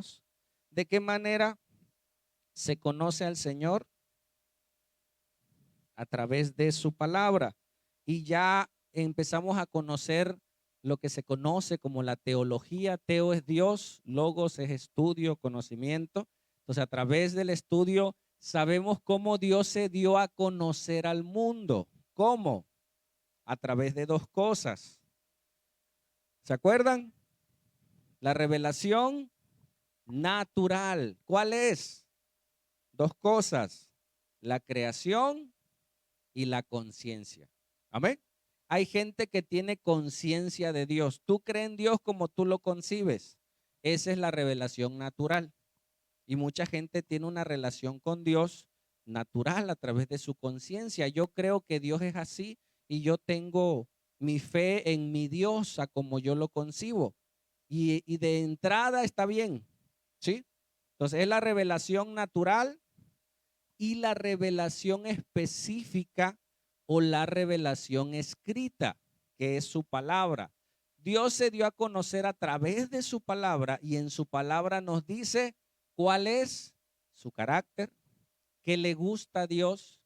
hermanos, de qué manera se conoce al Señor a través de su palabra. Y ya empezamos a conocer lo que se conoce como la teología. Teo es Dios, logos es estudio, conocimiento. Entonces, a través del estudio sabemos cómo Dios se dio a conocer al mundo. ¿Cómo? A través de dos cosas. ¿Se acuerdan? La revelación natural. ¿Cuál es? Dos cosas. La creación y la conciencia. Amén. Hay gente que tiene conciencia de Dios. Tú crees en Dios como tú lo concibes. Esa es la revelación natural. Y mucha gente tiene una relación con Dios natural a través de su conciencia. Yo creo que Dios es así y yo tengo mi fe en mi Dios a como yo lo concibo. Y de entrada está bien, ¿sí? Entonces es la revelación natural y la revelación específica o la revelación escrita, que es su palabra. Dios se dio a conocer a través de su palabra y en su palabra nos dice cuál es su carácter, qué le gusta a Dios,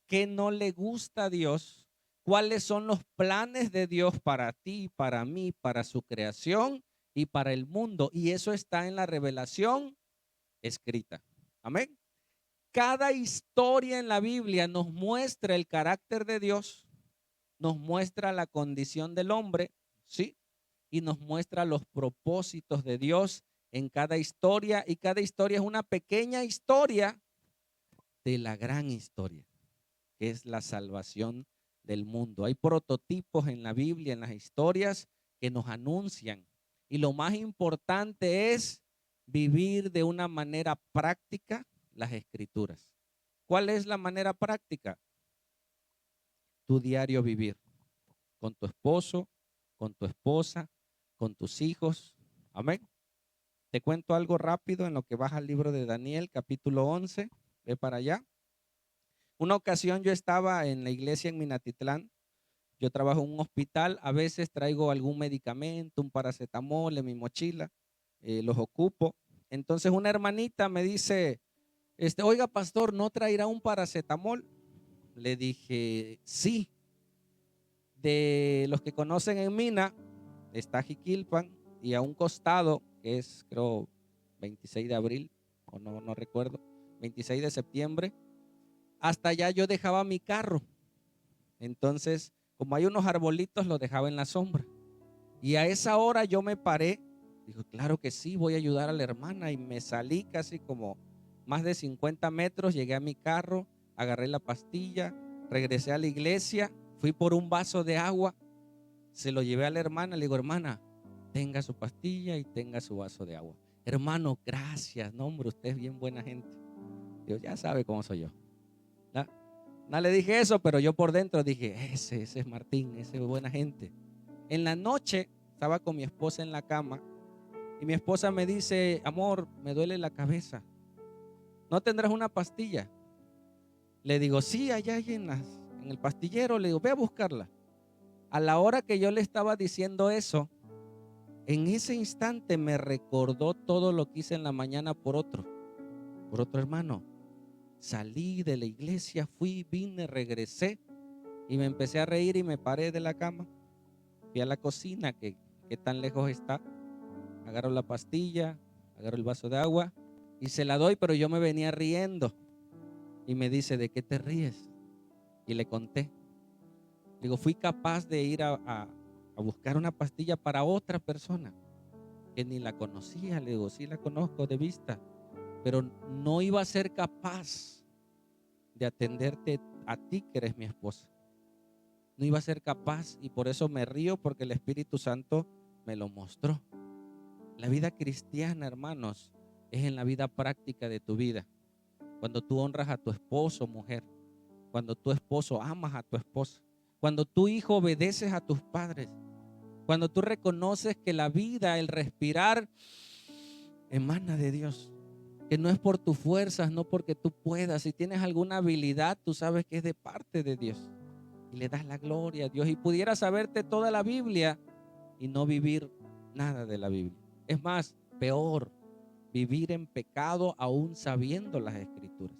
qué no le gusta a Dios, cuáles son los planes de Dios para ti, para mí, para su creación y para el mundo. Y eso está en la revelación escrita. Amén. Cada historia en la Biblia nos muestra el carácter de Dios, nos muestra la condición del hombre, ¿sí? Y nos muestra los propósitos de Dios en cada historia. Y cada historia es una pequeña historia de la gran historia, que es la salvación del mundo. Hay prototipos en la Biblia, en las historias, que nos anuncian. Y lo más importante es vivir de una manera práctica las escrituras. ¿Cuál es la manera práctica? Tu diario vivir con tu esposo, con tu esposa, con tus hijos. Amén. Te cuento algo rápido en lo que vas al libro de Daniel, capítulo 11. Ve para allá. Una ocasión yo estaba en la iglesia en Minatitlán. Yo trabajo en un hospital. A veces traigo algún medicamento, un paracetamol en mi mochila. Los ocupo. Entonces una hermanita me dice, oiga, pastor, ¿no traerá un paracetamol? Le dije, sí. De los que conocen en Mina, está Jiquilpan y a un costado, que es creo 26 de abril, o no recuerdo, 26 de septiembre, hasta allá yo dejaba mi carro. Entonces, como hay unos arbolitos, lo dejaba en la sombra. Y a esa hora yo me paré, dijo, claro que sí, voy a ayudar a la hermana. Y me salí casi como más de 50 metros, llegué a mi carro, agarré la pastilla, regresé a la iglesia, fui por un vaso de agua, se lo llevé a la hermana, le digo, hermana, tenga su pastilla y tenga su vaso de agua. Hermano, gracias, no hombre, usted es bien buena gente. Dios ya sabe cómo soy yo. ¿No? No le dije eso, pero yo por dentro dije, ese es Martín, ese es buena gente. En la noche estaba con mi esposa en la cama y mi esposa me dice, amor, me duele la cabeza, ¿no tendrás una pastilla? Le digo, sí, allá hay en el pastillero. Le digo, ve a buscarla. A la hora que yo le estaba diciendo eso, en ese instante me recordó todo lo que hice en la mañana por otro hermano. Salí de la iglesia, fui, vine, regresé y me empecé a reír y me paré de la cama. Fui a la cocina, que tan lejos está. Agarro la pastilla, agarro el vaso de agua y se la doy, pero yo me venía riendo. Y me dice, ¿de qué te ríes? Y le conté. Digo, fui capaz de ir a buscar una pastilla para otra persona que ni la conocía. Le digo, sí la conozco de vista, pero no iba a ser capaz de atenderte a ti que eres mi esposa. No iba a ser capaz y por eso me río porque el Espíritu Santo me lo mostró. La vida cristiana, hermanos, es en la vida práctica de tu vida. Cuando tú honras a tu esposo, mujer. Cuando tu esposo amas a tu esposa. Cuando tu hijo obedeces a tus padres. Cuando tú reconoces que la vida, el respirar, emana de Dios. Que no es por tus fuerzas, no porque tú puedas. Si tienes alguna habilidad, tú sabes que es de parte de Dios. Y le das la gloria a Dios. Y pudieras saberte toda la Biblia y no vivir nada de la Biblia. Es más, peor, vivir en pecado aún sabiendo las Escrituras.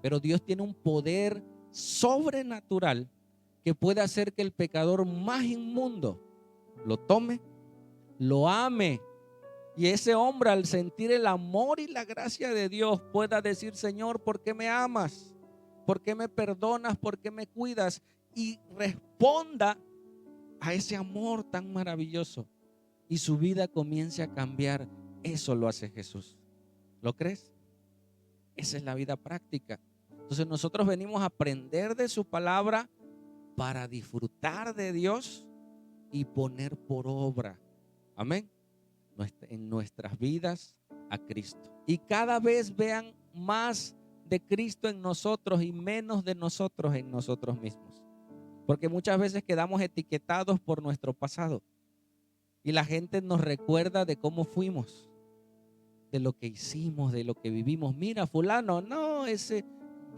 Pero Dios tiene un poder sobrenatural que puede hacer que el pecador más inmundo lo tome, lo ame, y ese hombre, al sentir el amor y la gracia de Dios, pueda decir: Señor, ¿por qué me amas? ¿Por qué me perdonas? ¿Por qué me cuidas? Y responda a ese amor tan maravilloso y su vida comience a cambiar. Eso lo hace Jesús. ¿Lo crees? Esa es la vida práctica. Entonces nosotros venimos a aprender de su palabra para disfrutar de Dios y poner por obra, amén, en nuestras vidas a Cristo. Y cada vez vean más de Cristo en nosotros y menos de nosotros en nosotros mismos. Porque muchas veces quedamos etiquetados por nuestro pasado y la gente nos recuerda de cómo fuimos, de lo que hicimos, de lo que vivimos. Mira, fulano, no, ese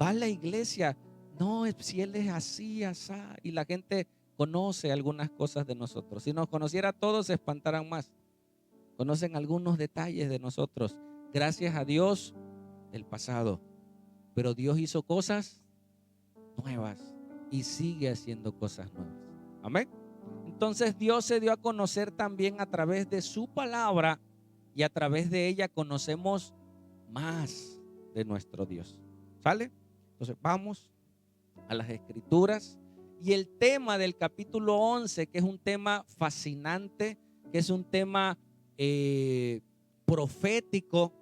va a la iglesia, no, si él es así, así. Y la gente conoce algunas cosas de nosotros. Si nos conociera todos, se espantaran más. Conocen algunos detalles de nosotros, gracias a Dios, del pasado. Pero Dios hizo cosas nuevas y sigue haciendo cosas nuevas. Amén. Entonces Dios se dio a conocer también a través de su palabra, y a través de ella conocemos más de nuestro Dios. ¿Sale? Entonces vamos a las Escrituras. Y el tema del capítulo 11, que es un tema fascinante, que es un tema profético.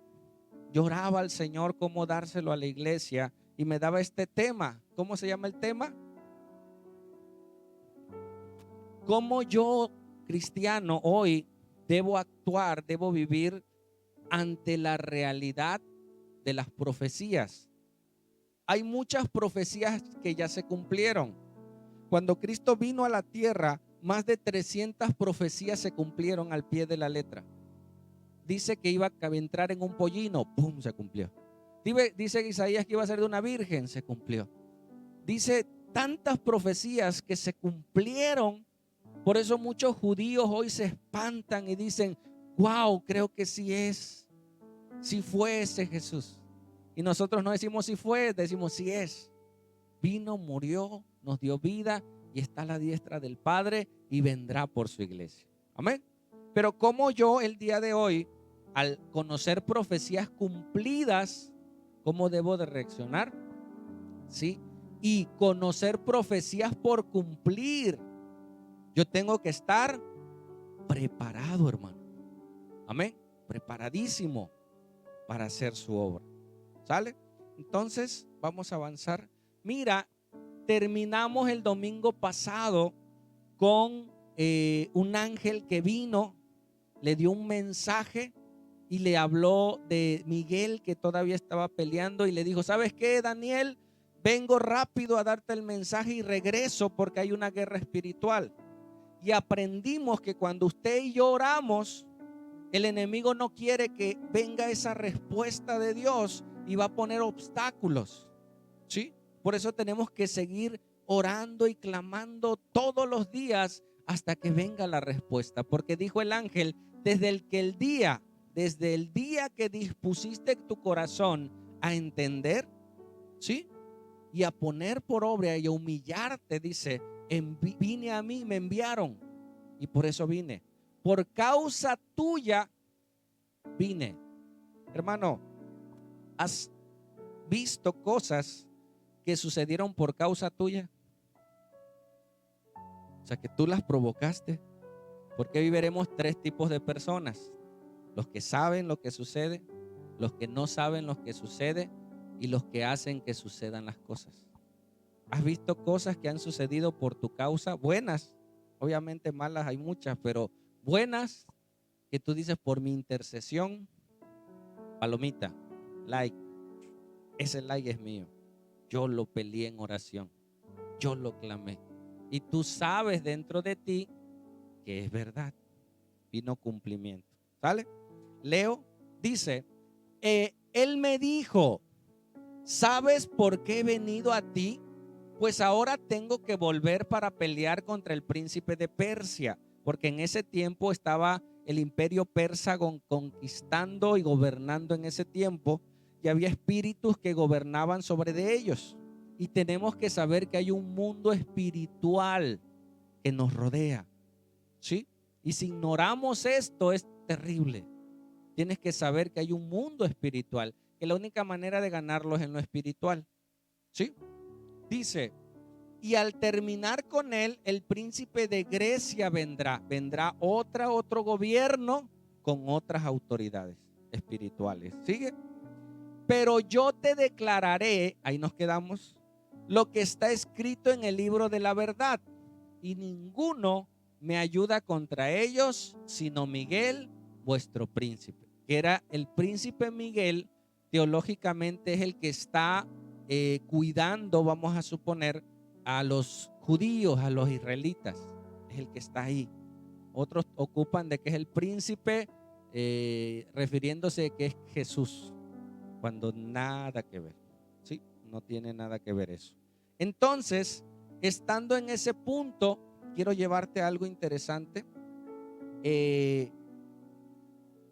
Yo oraba al Señor cómo dárselo a la iglesia y me daba este tema. ¿Cómo se llama el tema? ¿Cómo yo, cristiano, hoy debo actuar, debo vivir ante la realidad de las profecías? Hay muchas profecías que ya se cumplieron. Cuando Cristo vino a la tierra, más de 300 profecías se cumplieron al pie de la letra. Dice que iba a entrar en un pollino, ¡pum!, se cumplió. Dice Isaías que iba a ser de una virgen, se cumplió. Dice tantas profecías que se cumplieron. Por eso muchos judíos hoy se espantan y dicen: wow, creo que sí fue ese Jesús. Y nosotros no decimos si fue, decimos si es. Vino, murió, nos dio vida y está a la diestra del Padre y vendrá por su iglesia. Amén. Pero como yo el día de hoy, al conocer profecías cumplidas, ¿cómo debo de reaccionar? ¿Sí? Y conocer profecías por cumplir, yo tengo que estar preparado, hermano. Amén. Preparadísimo para hacer su obra. ¿Sale? Entonces vamos a avanzar. Mira, terminamos el domingo pasado con un ángel que vino, le dio un mensaje y le habló de Miguel, que todavía estaba peleando, y le dijo: ¿sabes qué, Daniel? Vengo rápido a darte el mensaje y regreso porque hay una guerra espiritual. Y aprendimos que cuando usted y yo oramos, el enemigo no quiere que venga esa respuesta de Dios y va a poner obstáculos, ¿sí? Por eso tenemos que seguir orando y clamando todos los días hasta que venga la respuesta. Porque dijo el ángel: desde el día que dispusiste tu corazón a entender, ¿sí?, y a poner por obra y a humillarte, dice, vine a mí, me enviaron, y por eso vine. Por causa tuya vine. Hermano, ¿has visto cosas que sucedieron por causa tuya? O sea, que tú las provocaste. Porque hoy veremos tres tipos de personas: los que saben lo que sucede, los que no saben lo que sucede y los que hacen que sucedan las cosas. ¿Has visto cosas que han sucedido por tu causa? Buenas, obviamente malas hay muchas, pero buenas que tú dices: por mi intercesión, palomita, like, ese like es mío. Yo lo peleé en oración, yo lo clamé. Y tú sabes dentro de ti que es verdad, vino cumplimiento. ¿Sale? Leo, dice, él me dijo: ¿sabes por qué he venido a ti? Pues ahora tengo que volver para pelear contra el príncipe de Persia, porque en ese tiempo estaba el imperio persa conquistando y gobernando en ese tiempo, y había espíritus que gobernaban sobre de ellos. Y tenemos que saber que hay un mundo espiritual que nos rodea, ¿sí? Y si ignoramos esto es terrible. Tienes que saber que hay un mundo espiritual, que la única manera de ganarlo es en lo espiritual, ¿sí? Dice, y al terminar con él, el príncipe de Grecia vendrá otro gobierno con otras autoridades espirituales. ¿Sigue? Pero yo te declararé, ahí nos quedamos, lo que está escrito en el libro de la verdad, y ninguno me ayuda contra ellos, sino Miguel, vuestro príncipe. Que era el príncipe Miguel, teológicamente es el que está cuidando, vamos a suponer, a los judíos, a los israelitas. Es el que está ahí. Otros ocupan de que es el príncipe, refiriéndose que es Jesús, cuando nada que ver, ¿sí? No tiene nada que ver eso. Entonces, estando en ese punto, quiero llevarte a algo interesante.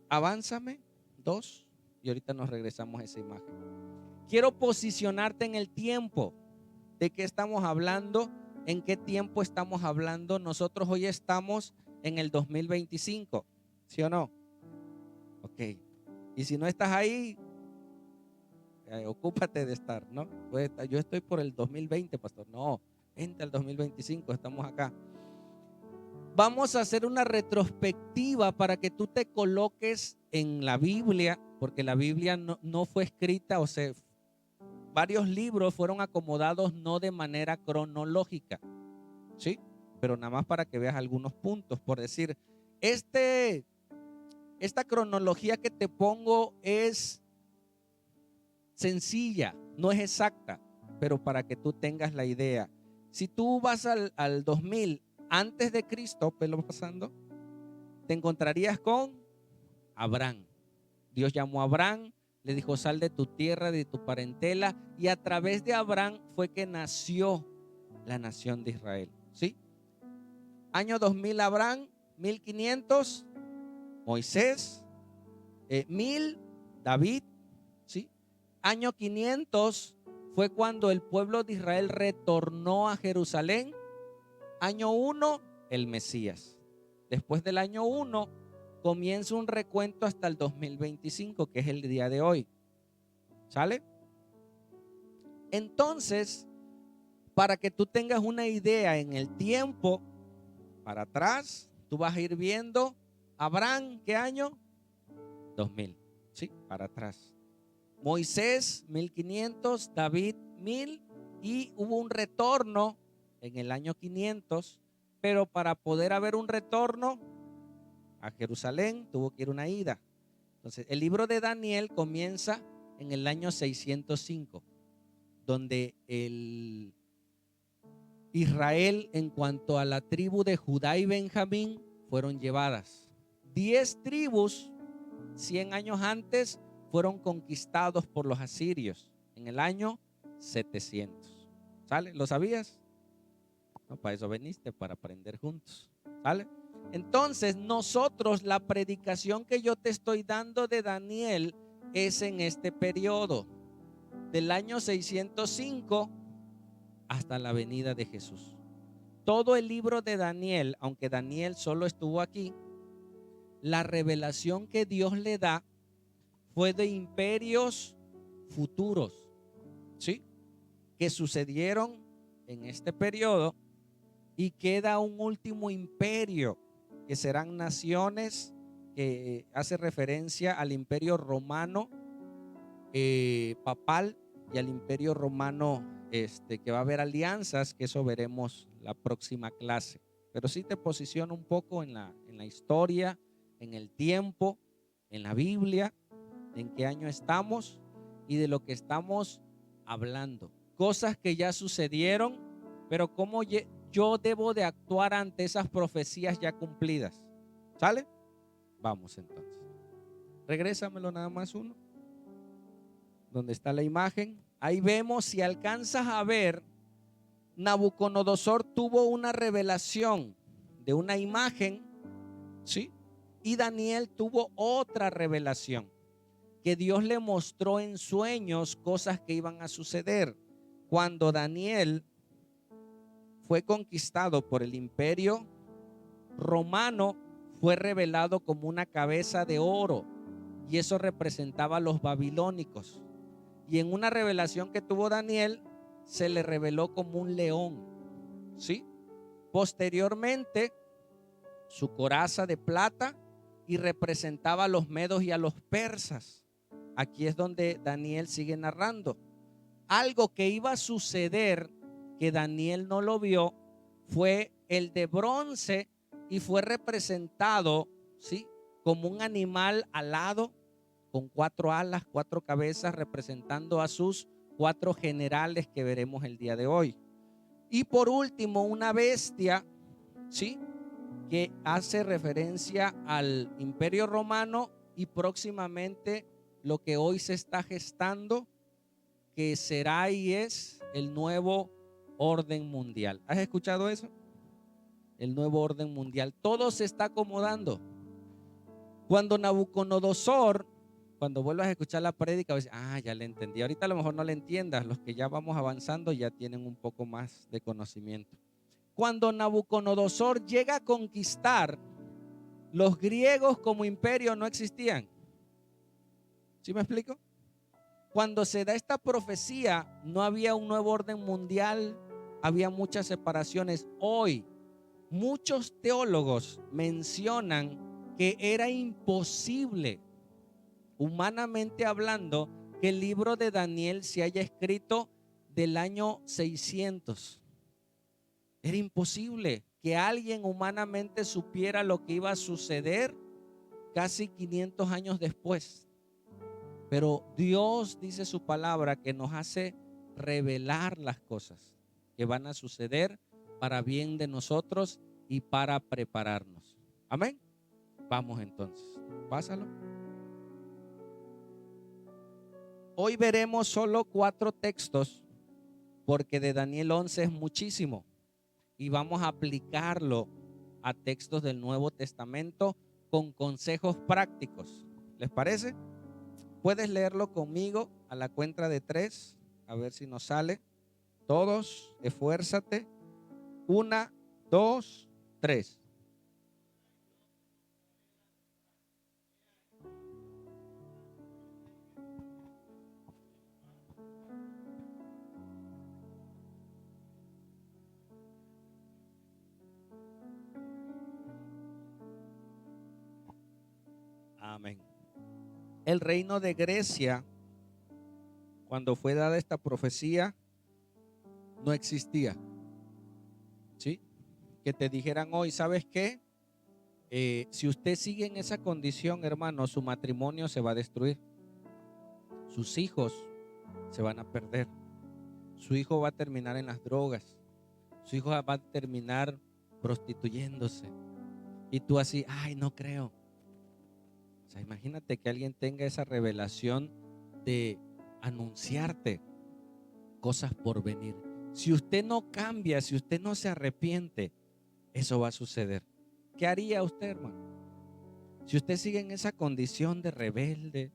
Avánzame, 2, y ahorita nos regresamos a esa imagen. Quiero posicionarte en el tiempo. ¿De qué estamos hablando? ¿En qué tiempo estamos hablando? Nosotros hoy estamos en el 2025, ¿sí o no? Ok. Y si no estás ahí, ocúpate de estar, ¿no? Pues, yo estoy por el 2020, pastor. No, vente al 2025, estamos acá. Vamos a hacer una retrospectiva para que tú te coloques en la Biblia, porque la Biblia no fue escrita, o sea, varios libros fueron acomodados no de manera cronológica, ¿sí? Pero nada más para que veas algunos puntos. Por decir, esta cronología que te pongo es sencilla, no es exacta, pero para que tú tengas la idea. Si tú vas al 2000 antes de Cristo, pelo pasando, te encontrarías con Abraham. Dios llamó a Abraham, le dijo: sal de tu tierra, de tu parentela, y a través de Abraham fue que nació la nación de Israel, ¿sí? Año 2000 Abraham, 1500 Moisés, 1000 David, ¿sí? Año 500 fue cuando el pueblo de Israel retornó a Jerusalén. Año 1, el Mesías. Después del año 1 comienza un recuento hasta el 2025, que es el día de hoy. ¿Sale? Entonces, para que tú tengas una idea en el tiempo, para atrás, tú vas a ir viendo Abraham, ¿qué año? 2000, ¿sí? Para atrás. Moisés, 1500, David, 1000, y hubo un retorno en el año 500, pero para poder haber un retorno a Jerusalén tuvo que ir una ida. Entonces, el libro de Daniel comienza en el año 605, donde el Israel, en cuanto a la tribu de Judá y Benjamín, fueron llevadas. 10 tribus, 100 años antes, fueron conquistados por los asirios en el año 700. ¿Sale? ¿Lo sabías? No, para eso veniste, para aprender juntos. ¿Sale? Entonces, nosotros, la predicación que yo te estoy dando de Daniel es en este periodo, del año 605 hasta la venida de Jesús. Todo el libro de Daniel, aunque Daniel solo estuvo aquí, la revelación que Dios le da fue de imperios futuros, ¿sí? Que sucedieron en este periodo, y queda un último imperio que serán naciones, que hace referencia al imperio romano papal y al imperio romano que va a haber alianzas, que eso veremos la próxima clase. Pero sí te posiciono un poco en la historia, en el tiempo, en la Biblia, en qué año estamos y de lo que estamos hablando. Cosas que ya sucedieron, pero cómo yo debo de actuar ante esas profecías ya cumplidas. ¿Sale? Vamos entonces. Regrésamelo nada más uno. Donde está la imagen. Ahí vemos, si alcanzas a ver, Nabucodonosor tuvo una revelación de una imagen, ¿sí? Y Daniel tuvo otra revelación, que Dios le mostró en sueños cosas que iban a suceder. Cuando Daniel fue conquistado por el imperio romano, fue revelado como una cabeza de oro, y eso representaba a los babilónicos. Y en una revelación que tuvo Daniel, se le reveló como un león, ¿sí? Posteriormente, su coraza de plata, y representaba a los medos y a los persas. Aquí es donde Daniel sigue narrando. Algo que iba a suceder, que Daniel no lo vio, fue el de bronce, y fue representado, ¿sí?, como un animal alado, con 4 alas, 4 cabezas, representando a sus 4 generales que veremos el día de hoy. Y por último, una bestia, ¿sí?, que hace referencia al Imperio Romano, y próximamente lo que hoy se está gestando, que será y es el nuevo orden mundial. ¿Has escuchado eso? El nuevo orden mundial. Todo se está acomodando. Cuando Nabucodonosor, cuando vuelvas a escuchar la prédica, vas a decir, ya le entendí. Ahorita a lo mejor no le entiendas. Los que ya vamos avanzando ya tienen un poco más de conocimiento. Cuando Nabucodonosor llega a conquistar, los griegos como imperio no existían. ¿Sí me explico? Cuando se da esta profecía, no había un nuevo orden mundial, había muchas separaciones. Hoy, muchos teólogos mencionan que era imposible, humanamente hablando, que el libro de Daniel se haya escrito del año 600. Era imposible que alguien humanamente supiera lo que iba a suceder casi 500 años después. Pero Dios dice su palabra que nos hace revelar las cosas que van a suceder para bien de nosotros y para prepararnos. Amén. Vamos entonces, pásalo. Hoy veremos solo 4 textos, porque de Daniel 11 es muchísimo, y vamos a aplicarlo a textos del Nuevo Testamento con consejos prácticos. ¿Les parece? Puedes leerlo conmigo a la cuenta de 3, a ver si nos sale. Todos, esfuérzate. 1, 2, 3. Amén. El reino de Grecia, cuando fue dada esta profecía, no existía. ¿Sí? Que te dijeran hoy, ¿sabes qué? Si usted sigue en esa condición, hermano, su matrimonio se va a destruir. Sus hijos se van a perder. Su hijo va a terminar en las drogas. Su hijo va a terminar prostituyéndose. Y tú así, no creo. O sea, imagínate que alguien tenga esa revelación de anunciarte cosas por venir. Si usted no cambia, si usted no se arrepiente, eso va a suceder. ¿Qué haría usted, hermano? Si usted sigue en esa condición de rebelde,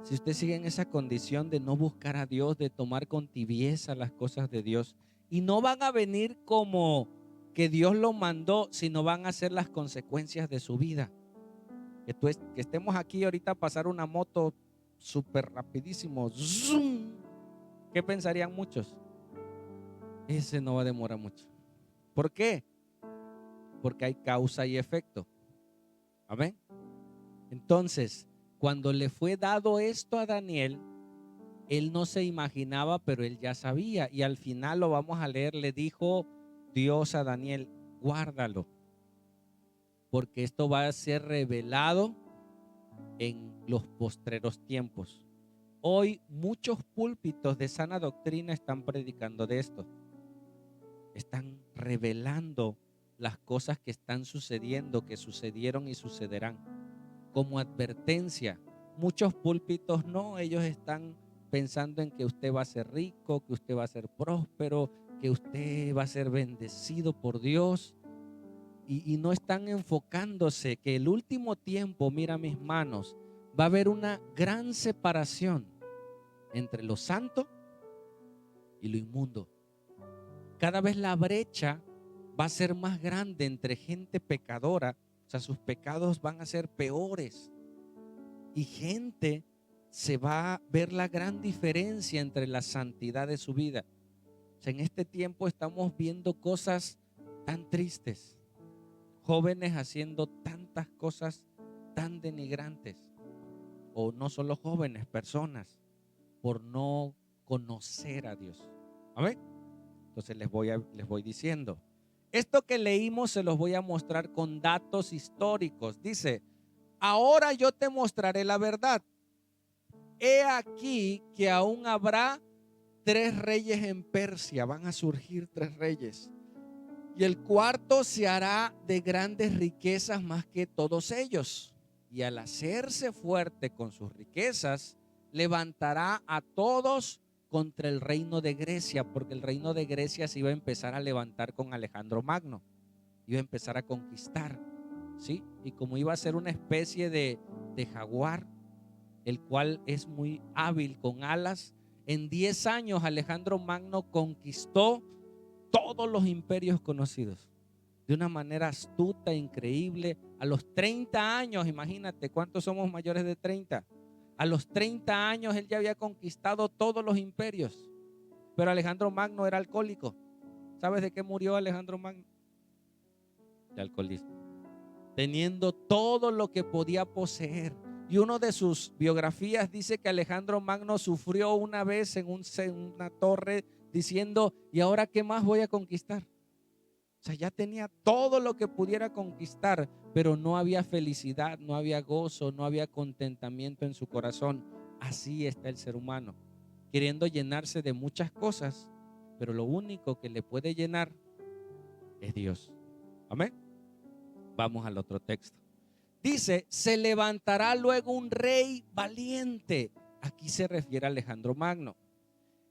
si usted sigue en esa condición de no buscar a Dios, de tomar con tibieza las cosas de Dios, y no van a venir como que Dios lo mandó, sino van a ser las consecuencias de su vida. Que estemos aquí ahorita a pasar una moto súper rapidísimo, zoom. ¿Qué pensarían muchos? Ese no va a demorar mucho. ¿Por qué? Porque hay causa y efecto. Amén. Entonces, cuando le fue dado esto a Daniel, él no se imaginaba, pero él ya sabía. Y al final lo vamos a leer, le dijo Dios a Daniel, guárdalo, porque esto va a ser revelado en los postreros tiempos. Hoy muchos púlpitos de sana doctrina están predicando de esto. Están revelando las cosas que están sucediendo, que sucedieron y sucederán. Como advertencia, muchos púlpitos no, ellos están pensando en que usted va a ser rico, que usted va a ser próspero, que usted va a ser bendecido por Dios. y no están enfocándose que el último tiempo, mira mis manos, va a haber una gran separación entre lo santo y lo inmundo. Cada vez la brecha va a ser más grande entre gente pecadora, o sea, sus pecados van a ser peores, y gente se va a ver la gran diferencia entre la santidad de su vida. O sea, en este tiempo estamos viendo cosas tan tristes, jóvenes haciendo tantas cosas tan denigrantes, o no solo jóvenes, personas, por no conocer a Dios. Amén. Entonces les voy diciendo. Esto que leímos se los voy a mostrar con datos históricos. Dice, ahora yo te mostraré la verdad. He aquí que aún habrá 3 reyes en Persia. Van a surgir 3 reyes. Y el cuarto se hará de grandes riquezas más que todos ellos. Y al hacerse fuerte con sus riquezas, levantará a todos contra el reino de Grecia, porque el reino de Grecia se iba a empezar a levantar con Alejandro Magno. Iba a empezar a conquistar, ¿sí? Y como iba a ser una especie de jaguar, el cual es muy hábil con alas, en 10 años Alejandro Magno conquistó todos los imperios conocidos de una manera astuta, increíble. A los 30 años, imagínate cuántos somos mayores de 30. A los 30 años él ya había conquistado todos los imperios. Pero Alejandro Magno era alcohólico. ¿Sabes de qué murió Alejandro Magno? De alcoholismo. Teniendo todo lo que podía poseer. Y uno de sus biografías dice que Alejandro Magno sufrió una vez en una torre diciendo, ¿y ahora qué más voy a conquistar? O sea, ya tenía todo lo que pudiera conquistar, pero no había felicidad, no había gozo, no había contentamiento en su corazón. Así está el ser humano, queriendo llenarse de muchas cosas, pero lo único que le puede llenar es Dios. Amén. Vamos al otro texto. Dice, se levantará luego un rey valiente. Aquí se refiere a Alejandro Magno,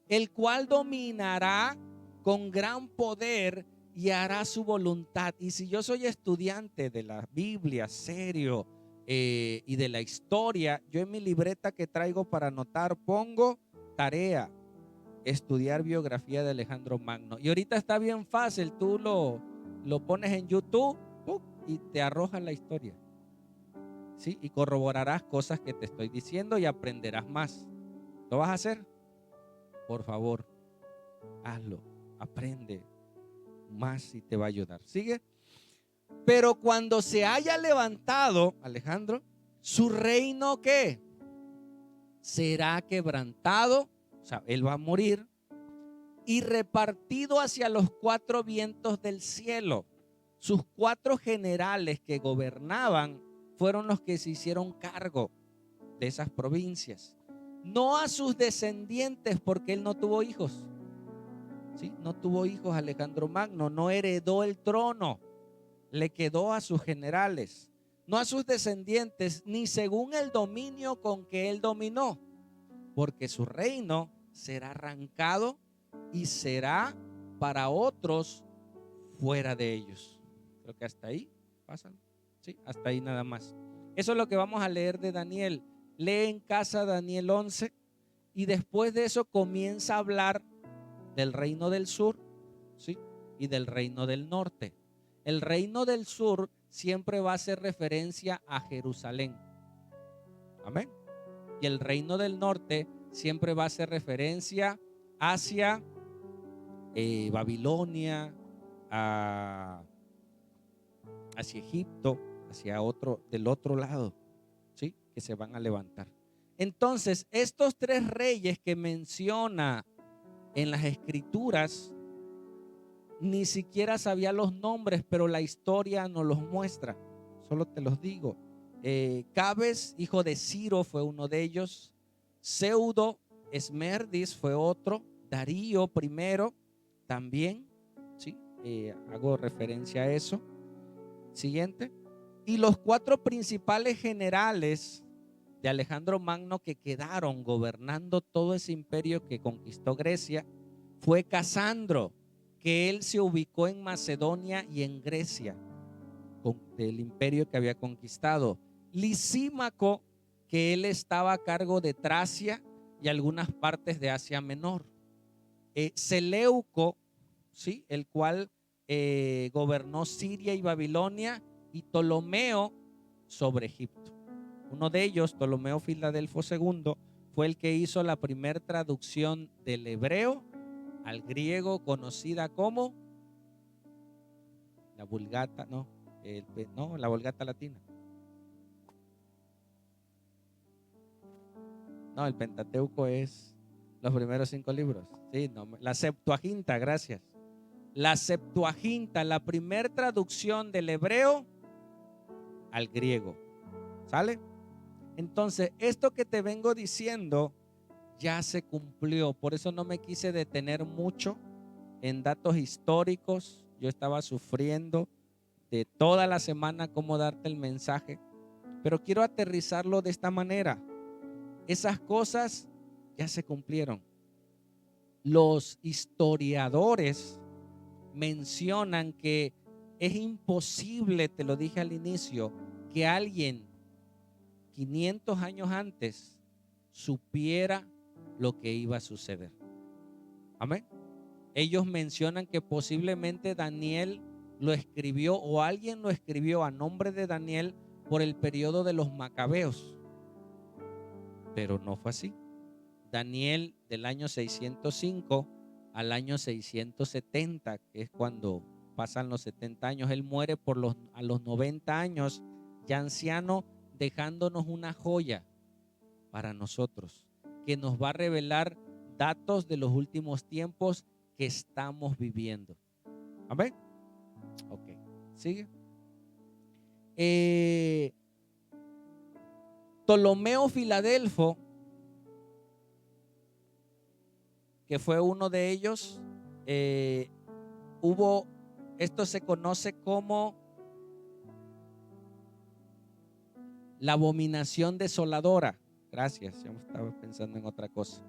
el cual dominará con gran poder y hará su voluntad. Y si yo soy estudiante de la Biblia, serio, y de la historia, yo en mi libreta que traigo para anotar pongo tarea, estudiar biografía de Alejandro Magno. Y ahorita está bien fácil, tú lo pones en YouTube y te arroja la historia, ¿sí? Y corroborarás cosas que te estoy diciendo y aprenderás más. ¿Lo vas a hacer? Por favor, hazlo, aprende más y te va a ayudar. ¿Sigue? Pero cuando se haya levantado, Alejandro, su reino, ¿qué? Será quebrantado, o sea, él va a morir, y repartido hacia los 4 vientos del cielo. Sus 4 generales que gobernaban fueron los que se hicieron cargo de esas provincias. No a sus descendientes, porque él no tuvo hijos. ¿Sí? No tuvo hijos Alejandro Magno, no heredó el trono, le quedó a sus generales, no a sus descendientes, ni según el dominio con que él dominó, porque su reino será arrancado y será para otros fuera de ellos. Creo que hasta ahí pasan, sí, hasta ahí nada más. Eso es lo que vamos a leer de Daniel. Lee en casa Daniel 11 y después de eso comienza a hablar del reino del sur, ¿sí? Y del reino del norte. El reino del sur siempre va a hacer referencia a Jerusalén. Amén. Y el reino del norte siempre va a hacer referencia hacia Babilonia, hacia Egipto, hacia del otro lado, ¿sí? Que se van a levantar. Entonces, estos 3 reyes que menciona en las escrituras, ni siquiera sabía los nombres, pero la historia nos los muestra. Solo te los digo. Cabes, hijo de Ciro, fue uno de ellos. Pseudo Esmerdis fue otro. Darío primero también, ¿sí? Hago referencia a eso. Siguiente. Y los 4 principales generales de Alejandro Magno que quedaron gobernando todo ese imperio que conquistó Grecia fue Casandro, que él se ubicó en Macedonia y en Grecia. del imperio que había conquistado. Lisímaco, que él estaba a cargo de Tracia y algunas partes de Asia Menor. Seleuco, ¿sí? El cual gobernó Siria y Babilonia, y Ptolomeo sobre Egipto. Uno de ellos, Ptolomeo Filadelfo II, fue el que hizo la primera traducción del hebreo al griego, conocida como la Vulgata, la Vulgata latina. No, el Pentateuco es los primeros 5 libros. Sí, no, la Septuaginta, gracias. La Septuaginta, la primera traducción del hebreo al griego. ¿Sale? Entonces, esto que te vengo diciendo ya se cumplió. Por eso no me quise detener mucho en datos históricos. Yo estaba sufriendo de toda la semana cómo darte el mensaje, pero quiero aterrizarlo de esta manera. Esas cosas ya se cumplieron. Los historiadores mencionan que es imposible, te lo dije al inicio, que alguien 500 años antes supiera lo que iba a suceder. Amén. Ellos mencionan que posiblemente Daniel lo escribió, o alguien lo escribió a nombre de Daniel por el periodo de los macabeos, pero no fue así. Daniel, del año 605 al año 670, que es cuando pasan los 70 años, él muere a los 90 años, ya anciano, dejándonos una joya para nosotros, que nos va a revelar datos de los últimos tiempos que estamos viviendo. Amén. Ok, sigue. Ptolomeo Filadelfo, que fue uno de ellos, esto se conoce como la abominación desoladora. Gracias, yo estaba pensando en otra cosa.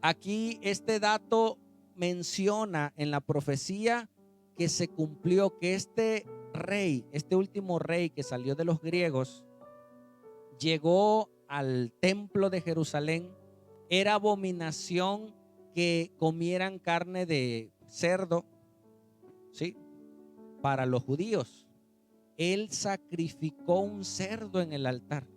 Aquí este dato menciona en la profecía que se cumplió, que este último rey que salió de los griegos, llegó al templo de Jerusalén. Era abominación que comieran carne de cerdo, ¿sí? Para los judíos. Él sacrificó un cerdo en el altar.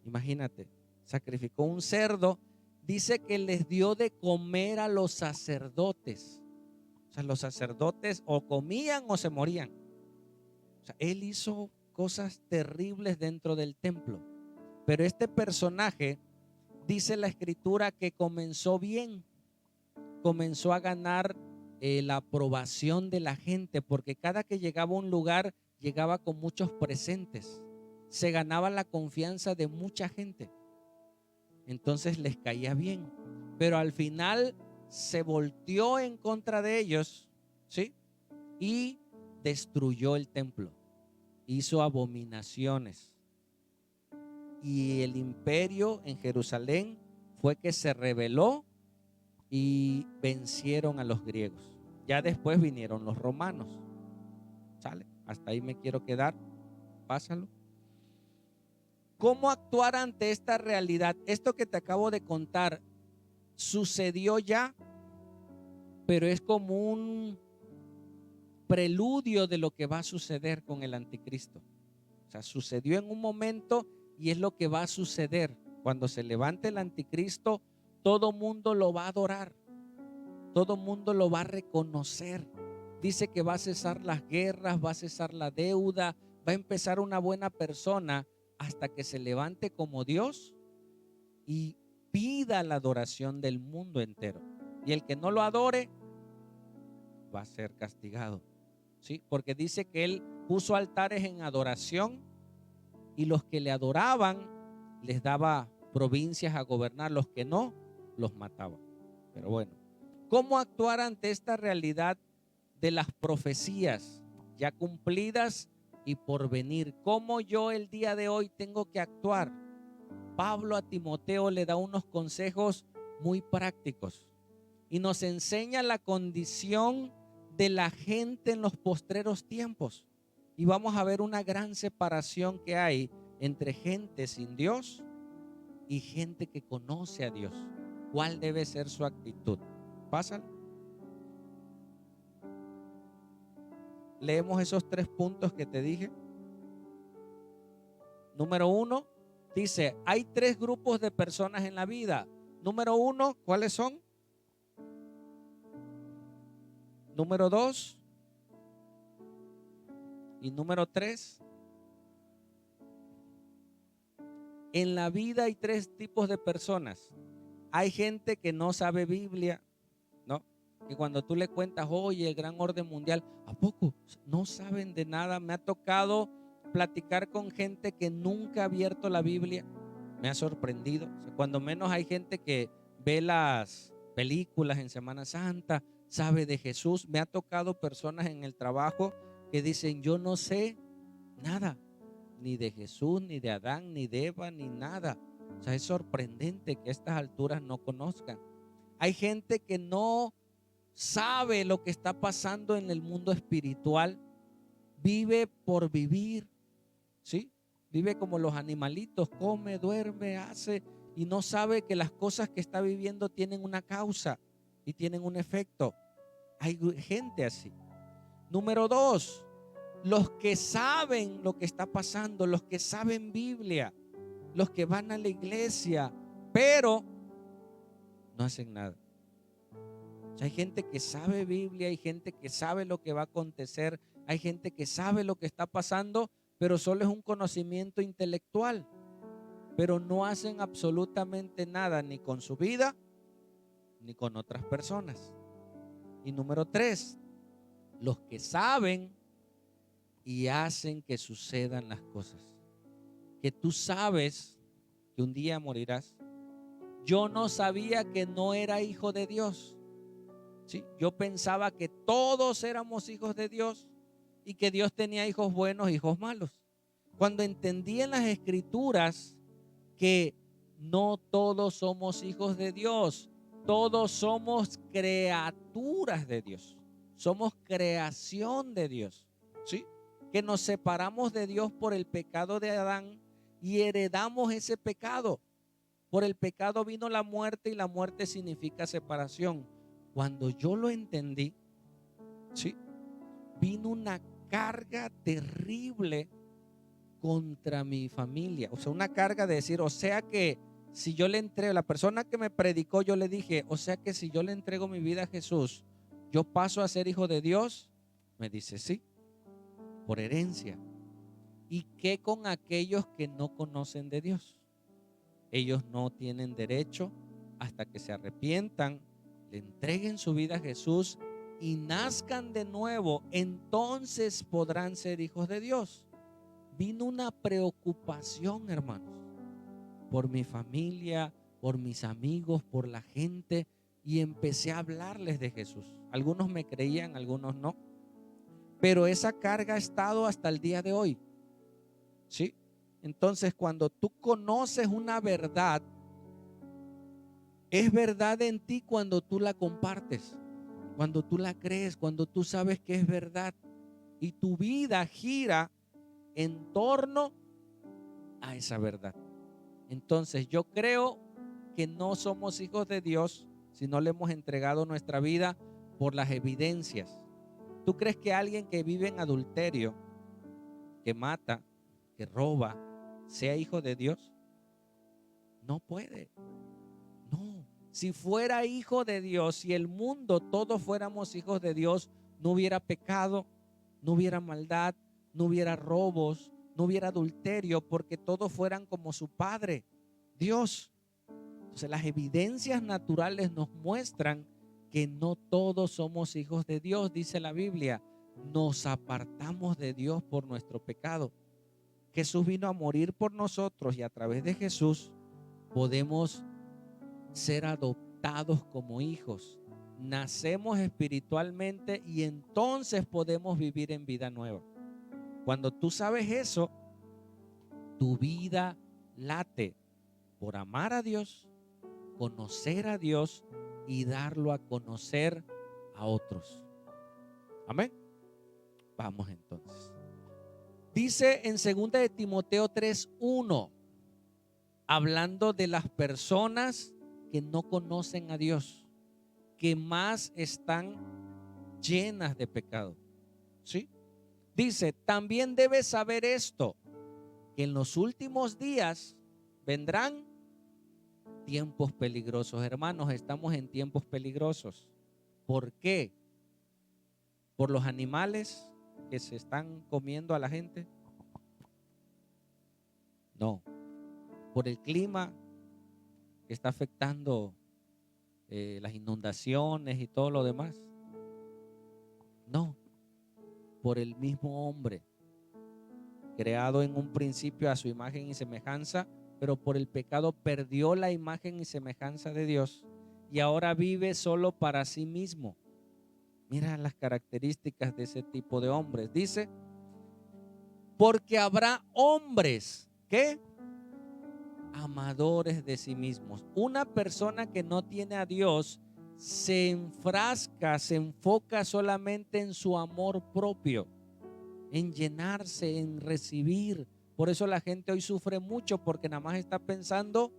Imagínate, sacrificó un cerdo. Dice que les dio de comer a los sacerdotes. O sea, los sacerdotes o comían o se morían. O sea, él hizo cosas terribles dentro del templo. Pero este personaje, dice la escritura, que comenzó bien. Comenzó a ganar la aprobación de la gente, porque cada que llegaba a un lugar, llegaba con muchos presentes. Se ganaba la confianza de mucha gente. Entonces les caía bien. Pero al final se volteó en contra de ellos, ¿sí? Y destruyó el templo. Hizo abominaciones. Y el imperio en Jerusalén fue que se rebeló y vencieron a los griegos. Ya después vinieron los romanos. ¿Sale? Hasta ahí me quiero quedar. Pásalo. ¿Cómo actuar ante esta realidad? Esto que te acabo de contar sucedió ya, pero es como un preludio de lo que va a suceder con el anticristo. O sea, sucedió en un momento y es lo que va a suceder. Cuando se levante el anticristo, todo mundo lo va a adorar. Todo mundo lo va a reconocer. Dice que va a cesar las guerras, va a cesar la deuda, va a empezar una buena persona hasta que se levante como Dios y pida la adoración del mundo entero. Y el que no lo adore va a ser castigado. ¿Sí? Porque dice que él puso altares en adoración y los que le adoraban les daba provincias a gobernar, los que no, los mataba. Pero bueno, ¿cómo actuar ante esta realidad de las profecías ya cumplidas y por venir? ¿Cómo yo el día de hoy tengo que actuar? Pablo a Timoteo le da unos consejos muy prácticos y nos enseña la condición de la gente en los postreros tiempos. Y vamos a ver una gran separación que hay entre gente sin Dios y gente que conoce a Dios. ¿Cuál debe ser su actitud? Pásalo. Leemos esos 3 puntos que te dije. Número 1, dice, hay 3 grupos de personas en la vida. Número 1, ¿cuáles son? Número 2 y número 3. En la vida hay 3 tipos de personas. Hay gente que no sabe Biblia, ¿no? Que cuando tú le cuentas, oye, el gran orden mundial, ¿a poco? No saben de nada. Me ha tocado platicar con gente que nunca ha abierto la Biblia. Me ha sorprendido. O sea, cuando menos hay gente que ve las películas en Semana Santa, sabe de Jesús. Me ha tocado personas en el trabajo que dicen, yo no sé nada, ni de Jesús, ni de Adán, ni de Eva, ni nada. O sea, es sorprendente que a estas alturas no conozcan. Hay gente que no sabe lo que está pasando en el mundo espiritual, vive por vivir, ¿sí? Vive como los animalitos, come, duerme, hace y no sabe que las cosas que está viviendo tienen una causa y tienen un efecto. Hay gente así. Número 2, los que saben lo que está pasando, los que saben Biblia, los que van a la iglesia, pero no hacen nada. O sea, hay gente que sabe Biblia, hay gente que sabe lo que va a acontecer, hay gente que sabe lo que está pasando, pero solo es un conocimiento intelectual, pero no hacen absolutamente nada ni con su vida ni con otras personas. Y número 3, los que saben y hacen que sucedan las cosas. Que tú sabes que un día morirás. Yo no sabía que no era hijo de Dios. ¿Sí? Yo pensaba que todos éramos hijos de Dios y que Dios tenía hijos buenos, hijos malos. Cuando entendí en las escrituras que no todos somos hijos de Dios, todos somos criaturas de Dios, somos creación de Dios, ¿sí? Que nos separamos de Dios por el pecado de Adán y heredamos ese pecado. Por el pecado vino la muerte y la muerte significa separación. Cuando yo lo entendí, ¿sí? Vino una carga terrible contra mi familia. O sea, una carga de decir, o sea que si yo le entrego, la persona que me predicó, yo le dije, o sea que si yo le entrego mi vida a Jesús, yo paso a ser hijo de Dios. Me dice, sí, por herencia. ¿Y qué con aquellos que no conocen de Dios? Ellos no tienen derecho hasta que se arrepientan, le entreguen su vida a Jesús y nazcan de nuevo, entonces podrán ser hijos de Dios. Vino una preocupación, hermanos, por mi familia, por mis amigos, por la gente, y empecé a hablarles de Jesús. Algunos me creían, algunos no, pero esa carga ha estado hasta el día de hoy, ¿sí? Entonces, cuando tú conoces una verdad, es verdad en ti cuando tú la compartes, cuando tú la crees, cuando tú sabes que es verdad y tu vida gira en torno a esa verdad. Entonces yo creo que no somos hijos de Dios si no le hemos entregado nuestra vida por las evidencias. ¿Tú crees que alguien que vive en adulterio, que mata, que roba, sea hijo de Dios? No puede. No. Si fuera hijo de Dios, si el mundo todos fuéramos hijos de Dios, no hubiera pecado, no hubiera maldad, no hubiera robos, no hubiera adulterio, porque todos fueran como su Padre, Dios. Entonces las evidencias naturales nos muestran que no todos somos hijos de Dios, dice la Biblia. Nos apartamos de Dios por nuestro pecado. Jesús vino a morir por nosotros y a través de Jesús podemos ser adoptados como hijos. Nacemos espiritualmente y entonces podemos vivir en vida nueva. Cuando tú sabes eso, tu vida late por amar a Dios, conocer a Dios y darlo a conocer a otros. Amén. Vamos entonces. Dice en 2 de Timoteo 3:1, hablando de las personas que no conocen a Dios, que más están llenas de pecado. ¿Sí? Dice, también debes saber esto, que en los últimos días vendrán tiempos peligrosos. Hermanos, estamos en tiempos peligrosos. ¿Por qué? ¿Por los animales que se están comiendo a la gente? No. ¿Por el clima que está afectando las inundaciones y todo lo demás? No. Por el mismo hombre, creado en un principio a su imagen y semejanza, pero por el pecado perdió la imagen y semejanza de Dios y ahora vive solo para sí mismo. Mira las características de ese tipo de hombres. Dice, porque habrá hombres que amadores de sí mismos. Una persona que no tiene a Dios se enfrasca, se enfoca solamente en su amor propio, en llenarse, en recibir. Por eso la gente hoy sufre mucho, porque nada más está pensando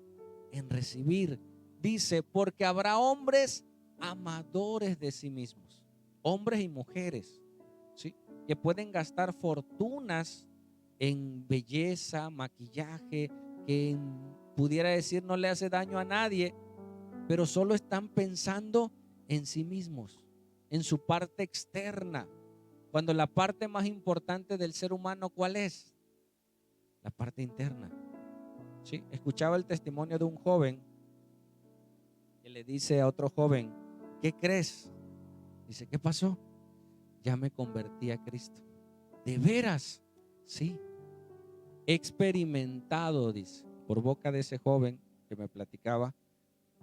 en recibir. Dice, porque habrá hombres amadores de sí mismos, hombres y mujeres, ¿sí?, que pueden gastar fortunas en belleza, maquillaje, que pudiera decir no le hace daño a nadie, pero solo están pensando en sí mismos, en su parte externa, cuando la parte más importante del ser humano, ¿cuál es? La parte interna. ¿Sí? Escuchaba el testimonio de un joven que le dice a otro joven, ¿qué crees? Dice, ¿qué pasó? Ya me convertí a Cristo. ¿De veras? Sí. He experimentado, dice, por boca de ese joven que me platicaba,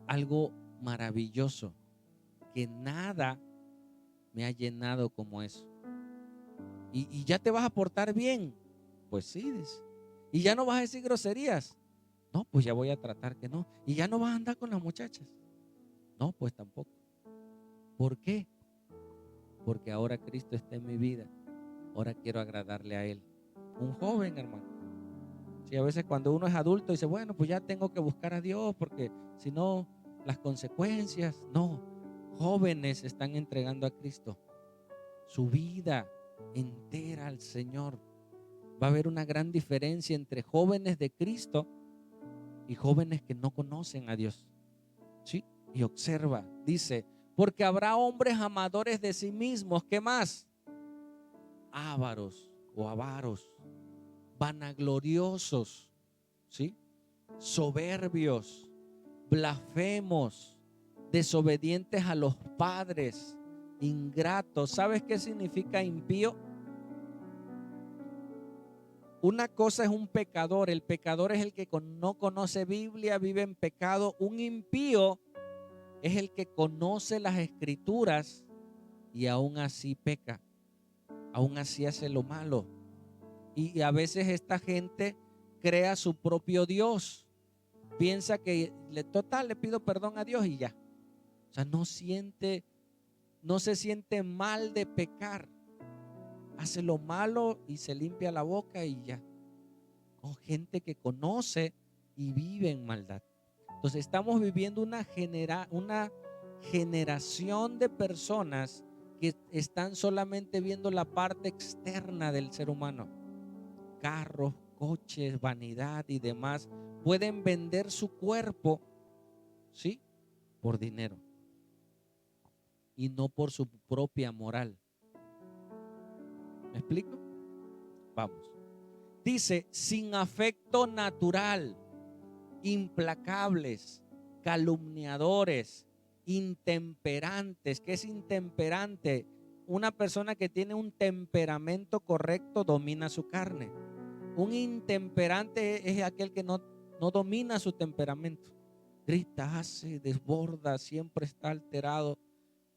algo maravilloso, que nada me ha llenado como eso. Y ya te vas a portar bien. Pues sí, dice. Y ya no vas a decir groserías. No, pues ya voy a tratar que no. Y ya no vas a andar con las muchachas. No, pues tampoco. ¿Por qué? Porque ahora Cristo está en mi vida. Ahora quiero agradarle a Él. Un joven, hermano. Sí, a veces cuando uno es adulto dice, bueno, pues ya tengo que buscar a Dios porque si no, las consecuencias. No, jóvenes están entregando a Cristo su vida entera al Señor. Va a haber una gran diferencia entre jóvenes de Cristo y jóvenes que no conocen a Dios. ¿Sí? Y observa, dice, porque habrá hombres amadores de sí mismos. ¿Qué más? Ávaros o avaros, vanagloriosos, ¿sí?, soberbios, blasfemos, desobedientes a los padres, ingratos. ¿Sabes qué significa impío? Una cosa es un pecador. El pecador es el que no conoce Biblia, vive en pecado. Un impío es el que conoce las escrituras y aún así peca, aún así hace lo malo. Y a veces esta gente crea su propio Dios. Piensa que le pido perdón a Dios y ya. O sea, no se siente mal de pecar. Hace lo malo y se limpia la boca y ya. O gente que conoce y vive en maldad. Entonces estamos viviendo una generación de personas que están solamente viendo la parte externa del ser humano. Carros, coches, vanidad y demás. Pueden vender su cuerpo, ¿sí?, por dinero y no por su propia moral. ¿Me explico? Vamos. Dice, sin afecto natural, implacables, calumniadores, intemperantes. ¿Qué es intemperante? Una persona que tiene un temperamento correcto domina su carne. Un intemperante es aquel que no domina su temperamento. Grita, hace, desborda, siempre está alterado.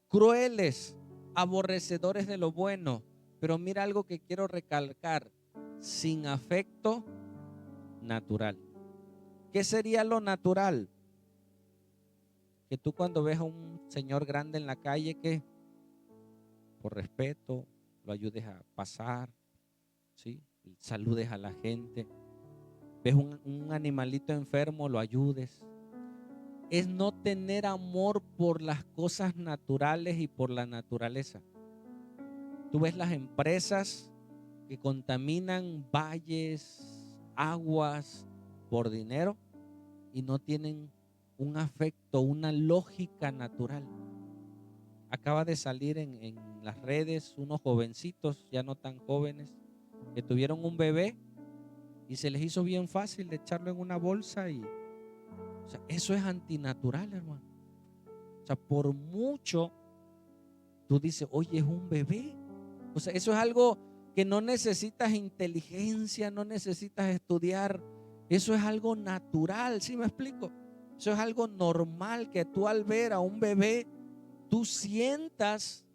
Crueles, aborrecedores de lo bueno. Pero mira algo que quiero recalcar: sin afecto natural. ¿Qué sería lo natural? Que tú cuando ves a un señor grande en la calle, que por respeto lo ayudes a pasar, ¿sí?, saludes a la gente. Ves un animalito enfermo, lo ayudes. Es no tener amor por las cosas naturales y por la naturaleza. Tú ves las empresas que contaminan valles, aguas por dinero y no tienen un afecto, una lógica natural. Acaba de salir en las redes unos jovencitos, ya no tan jóvenes, que tuvieron un bebé y se les hizo bien fácil de echarlo en una bolsa y, o sea, eso es antinatural, hermano. O sea, por mucho tú dices, oye, es un bebé. O sea, eso es algo que no necesitas inteligencia, no necesitas estudiar. Eso es algo natural, ¿sí me explico? Eso es algo normal que tú al ver a un bebé, tú sientas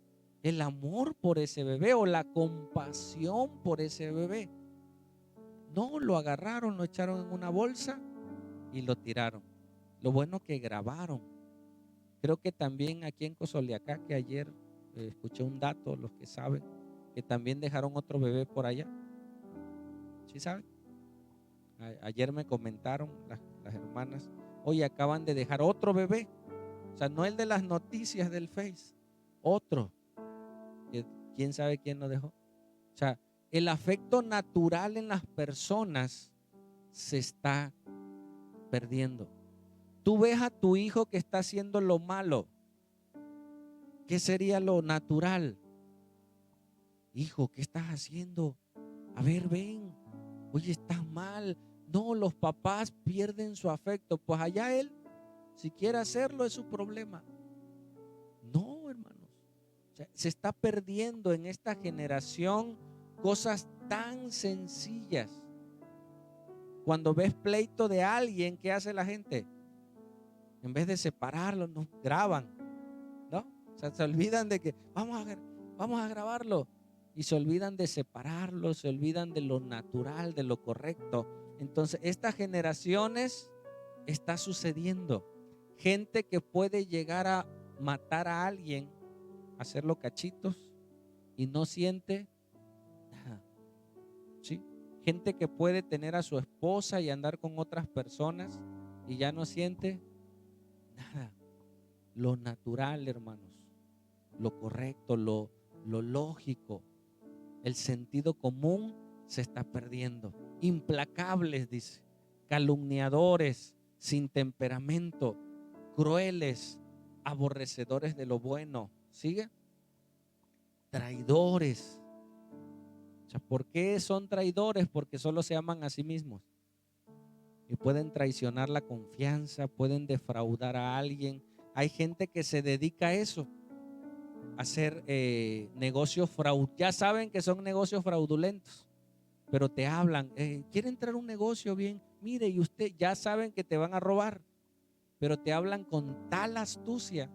el amor por ese bebé o la compasión por ese bebé. No, lo agarraron, lo echaron en una bolsa y lo tiraron. Lo bueno que grabaron. Creo que también aquí en Cosoleacá, que ayer escuché un dato, los que saben, que también dejaron otro bebé por allá. ¿Sí saben? Ayer me comentaron las hermanas, oye, acaban de dejar otro bebé. O sea, no el de las noticias del Face, otro. ¿Quién sabe quién lo dejó? O sea, el afecto natural en las personas se está perdiendo. Tú ves a tu hijo que está haciendo lo malo. ¿Qué sería lo natural? Hijo, ¿qué estás haciendo? A ver, ven. Oye, estás mal. No, los papás pierden su afecto. Pues allá él, si quiere hacerlo, es su problema. No, hermanos. O sea, se está perdiendo en esta generación cosas tan sencillas. Cuando ves pleito de alguien, ¿qué hace la gente? En vez de separarlo, no graban, ¿no? O sea, se olvidan de que vamos a grabarlo y se olvidan de separarlo, se olvidan de lo natural, de lo correcto. Entonces, estas generaciones está sucediendo. Gente que puede llegar a matar a alguien, hacerlo cachitos y no siente nada. ¿Sí? Gente que puede tener a su esposa y andar con otras personas y ya no siente nada. Lo natural, hermanos, lo correcto, lo lógico, el sentido común se está perdiendo. Implacables, dice, calumniadores, sin temperamento, crueles, aborrecedores de lo bueno. ¿Sigue? Traidores. O sea, ¿por qué son traidores? Porque solo se aman a sí mismos y pueden traicionar la confianza, pueden defraudar a alguien. Hay gente que se dedica a eso, a hacer negocios fraudulentos. Ya saben que son negocios fraudulentos, pero te hablan, quiere entrar a un negocio bien, mire, y usted ya saben que te van a robar, pero te hablan con tal astucia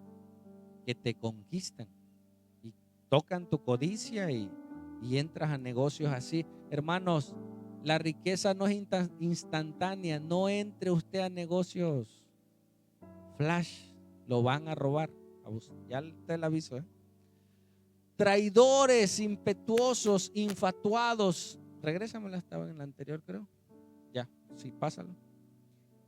que te conquistan y tocan tu codicia y entras a negocios así. Hermanos, la riqueza no es instantánea. No entre usted a negocios flash, lo van a robar. Ya te lo aviso, ¿eh? Traidores, impetuosos, infatuados. Regrésamela, estaba en la anterior, creo. Ya, sí, pásalo.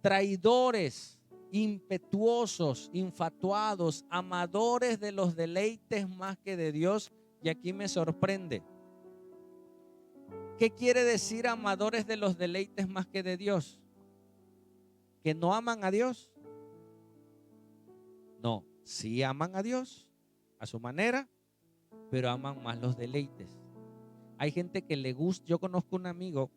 Traidores, impetuosos, infatuados, amadores de los deleites más que de Dios. Y aquí me sorprende. ¿Qué quiere decir amadores de los deleites más que de Dios? ¿Que no aman a Dios? No, sí aman a Dios a su manera, pero aman más los deleites. Hay gente que le gusta, yo conozco un amigo,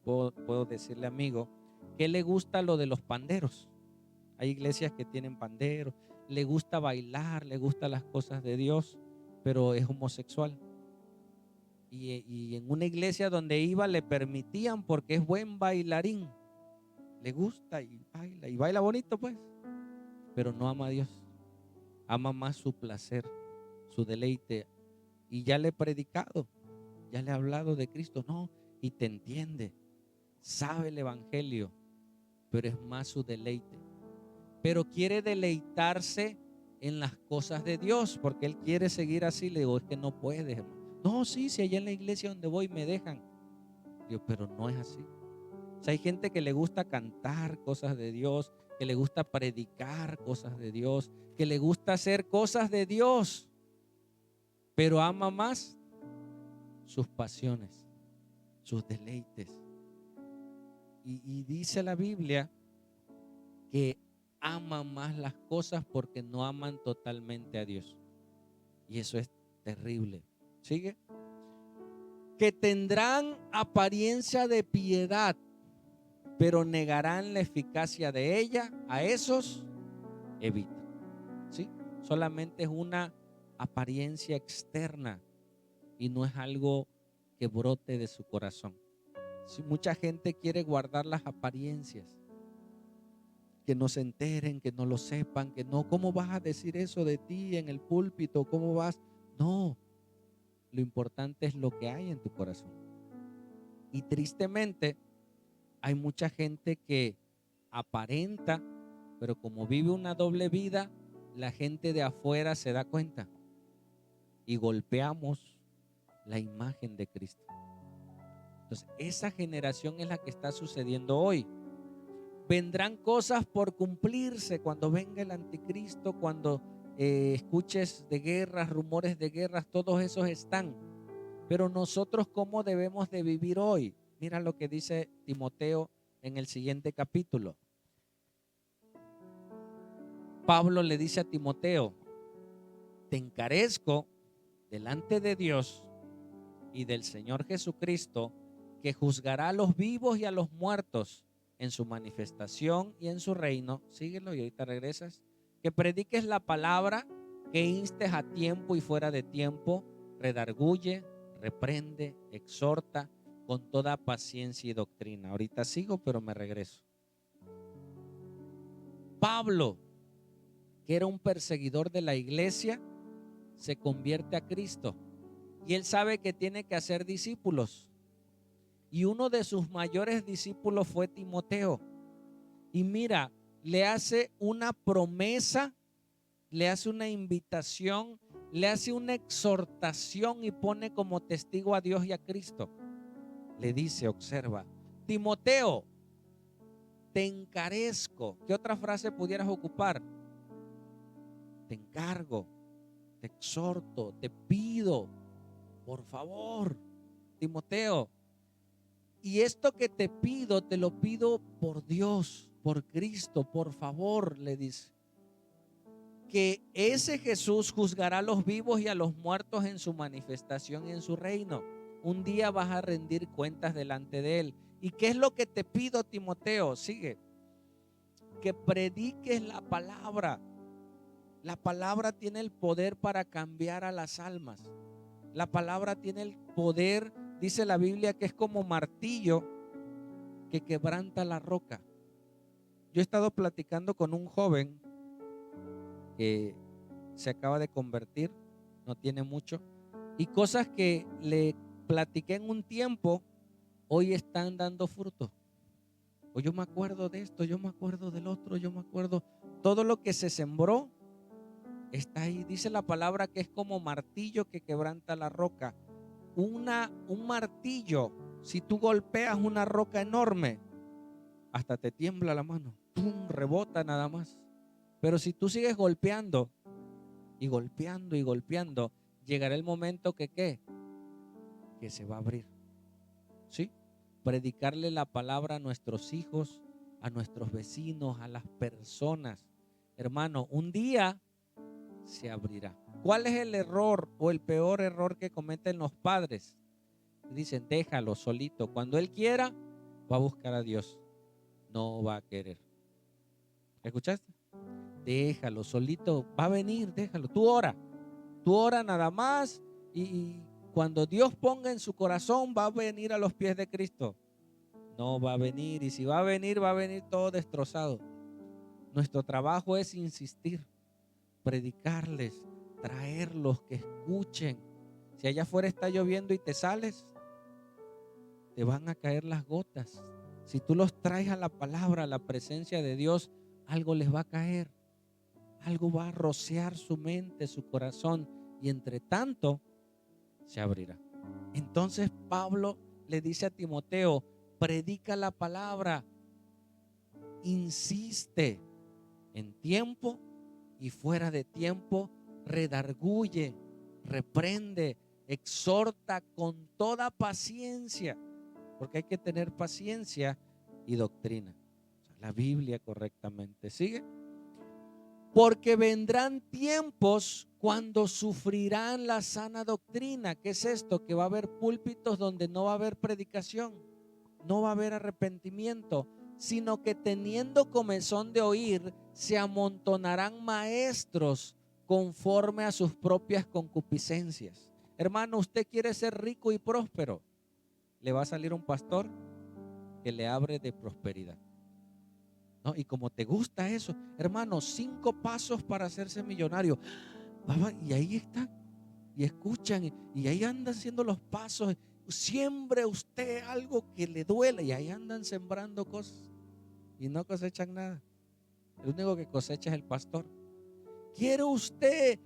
puedo decirle amigo, que le gusta lo de los panderos. Hay iglesias que tienen panderos, le gusta bailar, le gustan las cosas de Dios, pero es homosexual. Y en una iglesia donde iba le permitían porque es buen bailarín. Le gusta y baila bonito pues, pero no ama a Dios. Ama más su placer, su deleite. Y ya le he predicado, ya le he hablado de Cristo, no, y te entiende, sabe el evangelio, pero es más su deleite. Pero quiere deleitarse en las cosas de Dios, porque él quiere seguir así. Le digo, es que no puedes, hermano. No, sí, si allá en la iglesia donde voy me dejan. Digo, pero no es así. O sea, hay gente que le gusta cantar cosas de Dios, que le gusta predicar cosas de Dios, que le gusta hacer cosas de Dios, pero ama más sus pasiones, sus deleites. Y dice la Biblia que aman más las cosas porque no aman totalmente a Dios. Y eso es terrible. ¿Sigue? Que tendrán apariencia de piedad, pero negarán la eficacia de ella. A esos evita. ¿Sí? Solamente es una apariencia externa y no es algo que brote de su corazón. Si mucha gente quiere guardar las apariencias, que no se enteren, que no lo sepan, que no, ¿cómo vas a decir eso de ti en el púlpito? ¿Cómo vas? No, lo importante es lo que hay en tu corazón. Y tristemente hay mucha gente que aparenta, pero como vive una doble vida, la gente de afuera se da cuenta y golpeamos la imagen de Cristo. Entonces, esa generación es la que está sucediendo hoy. Vendrán cosas por cumplirse cuando venga el anticristo, cuando escuches de guerras, rumores de guerras, todos esos están. Pero nosotros, ¿cómo debemos de vivir hoy? Mira lo que dice Timoteo en el siguiente capítulo. Pablo le dice a Timoteo: te encarezco delante de Dios y del Señor Jesucristo, que juzgará a los vivos y a los muertos en su manifestación y en su reino. Síguelo y ahorita regresas. Que prediques la palabra, que instes a tiempo y fuera de tiempo, redarguye, reprende, exhorta con toda paciencia y doctrina. Ahorita sigo, pero me regreso. Pablo, que era un perseguidor de la iglesia, se convierte a Cristo y él sabe que tiene que hacer discípulos. Y uno de sus mayores discípulos fue Timoteo. Y mira, le hace una promesa, le hace una invitación, le hace una exhortación y pone como testigo a Dios y a Cristo. Le dice, observa, Timoteo, te encarezco. ¿Qué otra frase pudieras ocupar? Te encargo, te exhorto, te pido, por favor, Timoteo. Y esto que te pido, te lo pido por Dios, por Cristo, por favor, le dice. Que ese Jesús juzgará a los vivos y a los muertos en su manifestación y en su reino. Un día vas a rendir cuentas delante de él. ¿Y qué es lo que te pido, Timoteo? Sigue. Que prediques la palabra. La palabra tiene el poder para cambiar a las almas. La palabra tiene el poder, dice la Biblia, que es como martillo que quebranta la roca. Yo he estado platicando con un joven que se acaba de convertir, no tiene mucho, y cosas que le platiqué en un tiempo, hoy están dando fruto. O yo me acuerdo de esto, yo me acuerdo del otro, yo me acuerdo. Todo lo que se sembró está ahí. Dice la palabra que es como martillo que quebranta la roca. Un martillo, si tú golpeas una roca enorme, hasta te tiembla la mano, ¡pum!, rebota nada más. Pero si tú sigues golpeando y golpeando y golpeando, llegará el momento que ¿qué? Que se va a abrir. ¿Sí? Predicarle la palabra a nuestros hijos, a nuestros vecinos, a las personas. Hermano, un día se abrirá. ¿Cuál es el error o el peor error que cometen los padres? Dicen, déjalo solito. Cuando él quiera, va a buscar a Dios. No va a querer. ¿Escuchaste? Déjalo solito. Va a venir, déjalo. Tú ora nada más. Y cuando Dios ponga en su corazón, va a venir a los pies de Cristo. No va a venir. Y si va a venir todo destrozado. Nuestro trabajo es insistir, predicarles, traerlos, que escuchen. Si allá afuera está lloviendo y te sales, te van a caer las gotas. Si tú los traes a la palabra, a la presencia de Dios, algo les va a caer. Algo va a rociar su mente, su corazón, y entre tanto se abrirá. Entonces Pablo le dice a Timoteo, predica la palabra, insiste en tiempo y fuera de tiempo, redarguye, reprende, exhorta con toda paciencia, porque hay que tener paciencia y doctrina. O sea, la Biblia correctamente. ¿Sigue? Porque vendrán tiempos cuando sufrirán la sana doctrina. ¿Qué es esto? Que va a haber púlpitos donde no va a haber predicación, no va a haber arrepentimiento, sino que teniendo comezón de oír, se amontonarán maestros conforme a sus propias concupiscencias. Hermano, usted quiere ser rico y próspero, le va a salir un pastor que le abre de prosperidad, ¿no? Y como te gusta eso, hermano, 5 pasos para hacerse millonario. Y ahí están, y escuchan, y ahí andan haciendo los pasos. Siembre usted algo que le duele, y ahí andan sembrando cosas y no cosechan nada. El único que cosecha es el pastor. ¿Quiere usted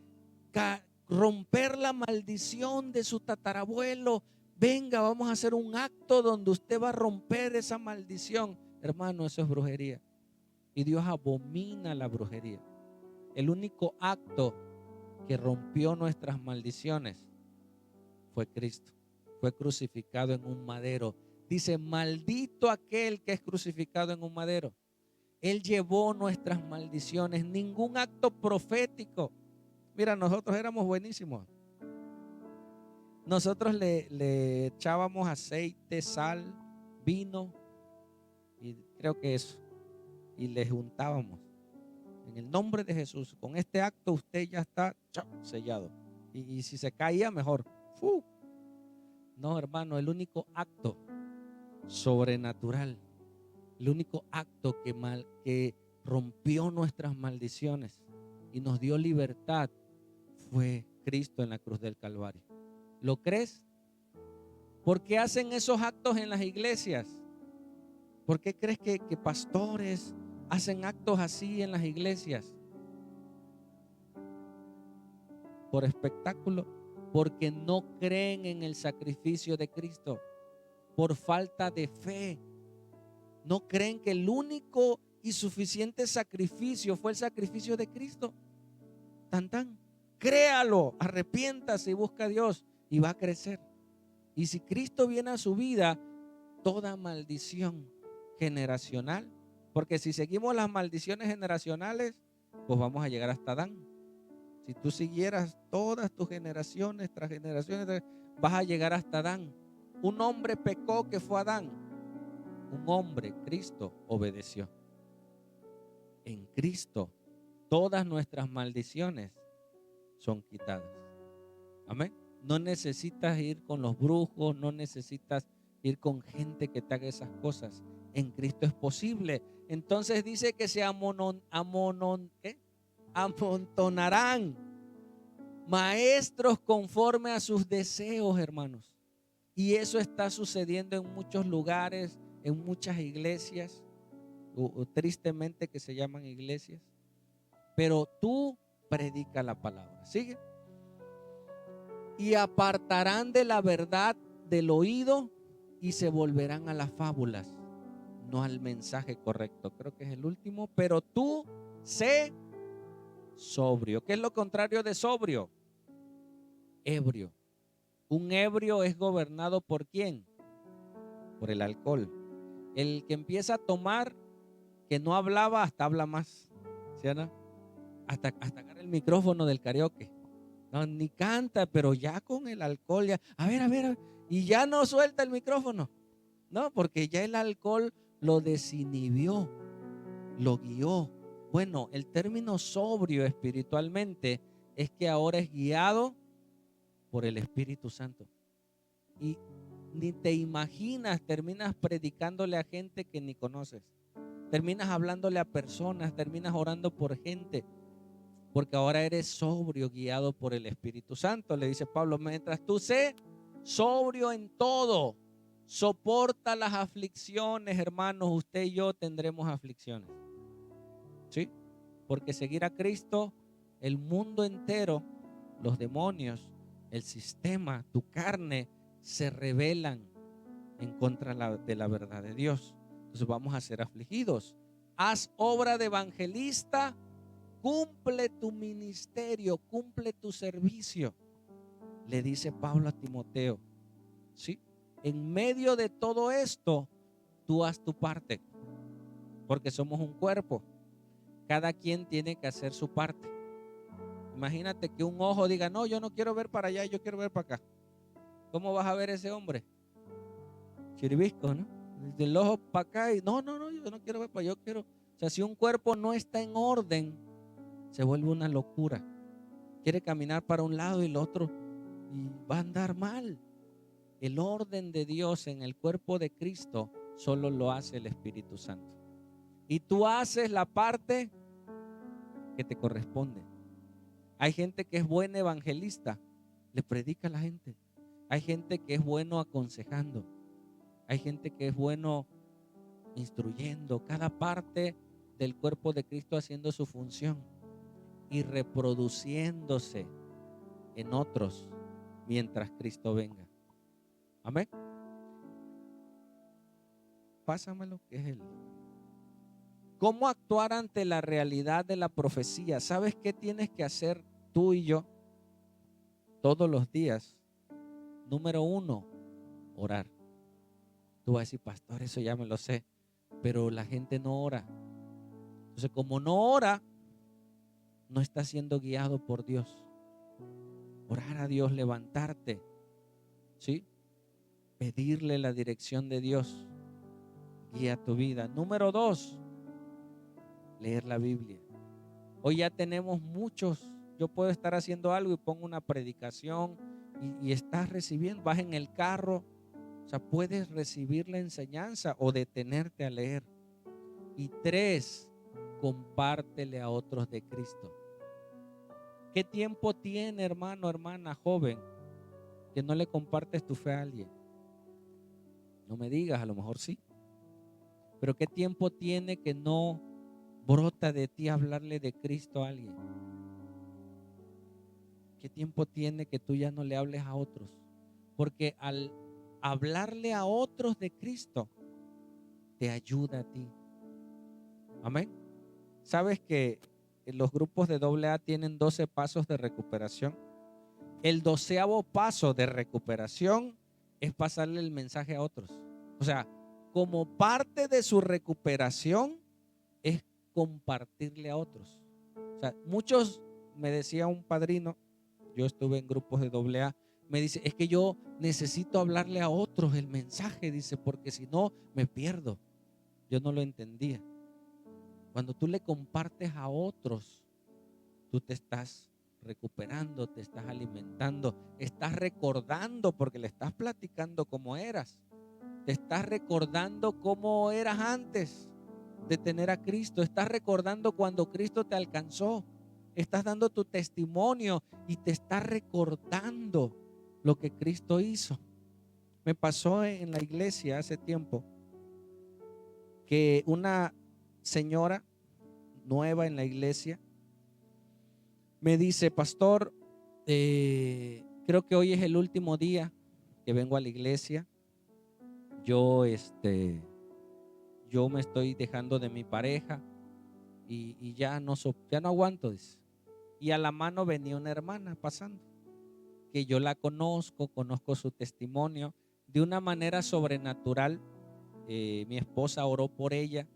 romper la maldición de su tatarabuelo? Venga, vamos a hacer un acto donde usted va a romper esa maldición. Hermano, eso es brujería. Y Dios abomina la brujería. El único acto que rompió nuestras maldiciones fue Cristo. Fue crucificado en un madero. Dice, maldito aquel que es crucificado en un madero. Él llevó nuestras maldiciones. Ningún acto profético. Mira, nosotros éramos buenísimos. Nosotros le echábamos aceite, sal, vino y creo que eso. Y le juntábamos. En el nombre de Jesús, con este acto usted ya está sellado. Y si se caía, mejor. No, hermano, el único acto sobrenatural, el único acto que rompió nuestras maldiciones y nos dio libertad fue Cristo en la cruz del Calvario. ¿Lo crees? ¿Por qué hacen esos actos en las iglesias? ¿Por qué crees que pastores hacen actos así en las iglesias? Por espectáculo, porque no creen en el sacrificio de Cristo, por falta de fe. No creen que el único y suficiente sacrificio fue el sacrificio de Cristo. Tan tan. Créalo, arrepiéntase y busca a Dios y va a crecer. Y si Cristo viene a su vida, toda maldición generacional, porque si seguimos las maldiciones generacionales, pues vamos a llegar hasta Adán. Si tú siguieras todas tus generaciones tras generaciones, vas a llegar hasta Adán. Un hombre pecó, que fue Adán. Un hombre, Cristo, obedeció. En Cristo todas nuestras maldiciones son quitadas. Amén. No necesitas ir con los brujos, no necesitas ir con gente que te haga esas cosas. En Cristo es posible. Entonces dice que se amontonarán maestros conforme a sus deseos, hermanos. Y eso está sucediendo en muchos lugares, en muchas iglesias, o tristemente que se llaman iglesias. Pero tú predica la palabra. Sigue. Y apartarán de la verdad del oído y se volverán a las fábulas, no al mensaje correcto. Creo que es el último. Pero tú sé sobrio. ¿Qué es lo contrario de sobrio? Ebrio. Un ebrio es gobernado ¿por quién? Por el alcohol. El que empieza a tomar, que no hablaba, hasta habla más. ¿Sí o no? Hasta agarra el micrófono del karaoke. No, ni canta, pero ya con el alcohol, ya, a ver, y ya no suelta el micrófono. No, porque ya el alcohol lo desinhibió, lo guió. Bueno, el término sobrio espiritualmente es que ahora es guiado por el Espíritu Santo. Y ni te imaginas, terminas predicándole a gente que ni conoces. Terminas hablándole a personas, terminas orando por gente. Porque ahora eres sobrio, guiado por el Espíritu Santo. Le dice Pablo, mientras tú sé sobrio en todo, soporta las aflicciones, hermanos. Usted y yo tendremos aflicciones. ¿Sí? Porque seguir a Cristo, el mundo entero, los demonios, el sistema, tu carne, se rebelan en contra de la verdad de Dios. Entonces vamos a ser afligidos. Haz obra de evangelista, cumple tu ministerio, cumple tu servicio. Le dice Pablo a Timoteo, ¿sí? En medio de todo esto, tú haz tu parte, porque somos un cuerpo. Cada quien tiene que hacer su parte. Imagínate que un ojo diga, no, yo no quiero ver para allá, yo quiero ver para acá. ¿Cómo vas a ver ese hombre? Chiribisco, ¿no? Del ojo para acá y no, yo no quiero ver para allá, yo quiero. O sea, si un cuerpo no está en orden, se vuelve una locura. Quiere caminar para un lado y el otro y va a andar mal. El orden de Dios en el cuerpo de Cristo solo lo hace el Espíritu Santo. Y tú haces la parte que te corresponde. Hay gente que es buena evangelista, le predica a la gente. Hay gente que es bueno aconsejando. Hay gente que es bueno instruyendo. Cada parte del cuerpo de Cristo haciendo su función y reproduciéndose en otros mientras Cristo venga. Amén. Pásamelo, que es ¿Cómo actuar ante la realidad de la profecía? ¿Sabes qué tienes que hacer tú y yo todos los días? Número 1, orar. Tú vas a decir, pastor, eso ya me lo sé, pero la gente no ora. Entonces, como no ora, no está siendo guiado por Dios. Orar a Dios, levantarte, ¿sí? Pedirle la dirección de Dios, guía tu vida. Número 2, leer la Biblia. Hoy ya tenemos muchos. Yo puedo estar haciendo algo y pongo una predicación y estás recibiendo, vas en el carro, o sea, puedes recibir la enseñanza o detenerte a leer. Y 3, compártele a otros de Cristo. ¿Qué tiempo tiene, hermano, hermana, joven, que no le compartes tu fe a alguien? No me digas, a lo mejor sí. Pero ¿qué tiempo tiene que no brota de ti hablarle de Cristo a alguien? ¿Qué tiempo tiene que tú ya no le hables a otros? Porque al hablarle a otros de Cristo, te ayuda a ti. Amén. ¿Sabes que los grupos de AA tienen 12 pasos de recuperación? El 12º paso de recuperación es pasarle el mensaje a otros. O sea, como parte de su recuperación es compartirle a otros. O sea, muchos, me decía un padrino, yo estuve en grupos de AA, me dice, es que yo necesito hablarle a otros el mensaje, dice, porque si no me pierdo. Yo no lo entendía. Cuando tú le compartes a otros, tú te estás recuperando, te estás alimentando, estás recordando porque le estás platicando cómo eras. Te estás recordando cómo eras antes de tener a Cristo. Estás recordando cuando Cristo te alcanzó. Estás dando tu testimonio y te estás recordando lo que Cristo hizo. Me pasó en la iglesia hace tiempo que una señora nueva en la iglesia me dice, pastor, creo que hoy es el último día que vengo a la iglesia. Yo, yo me estoy dejando de mi pareja y ya no aguanto, dice. Y a la mano venía una hermana pasando, que yo la conozco su testimonio. De una manera sobrenatural, mi esposa oró por ella,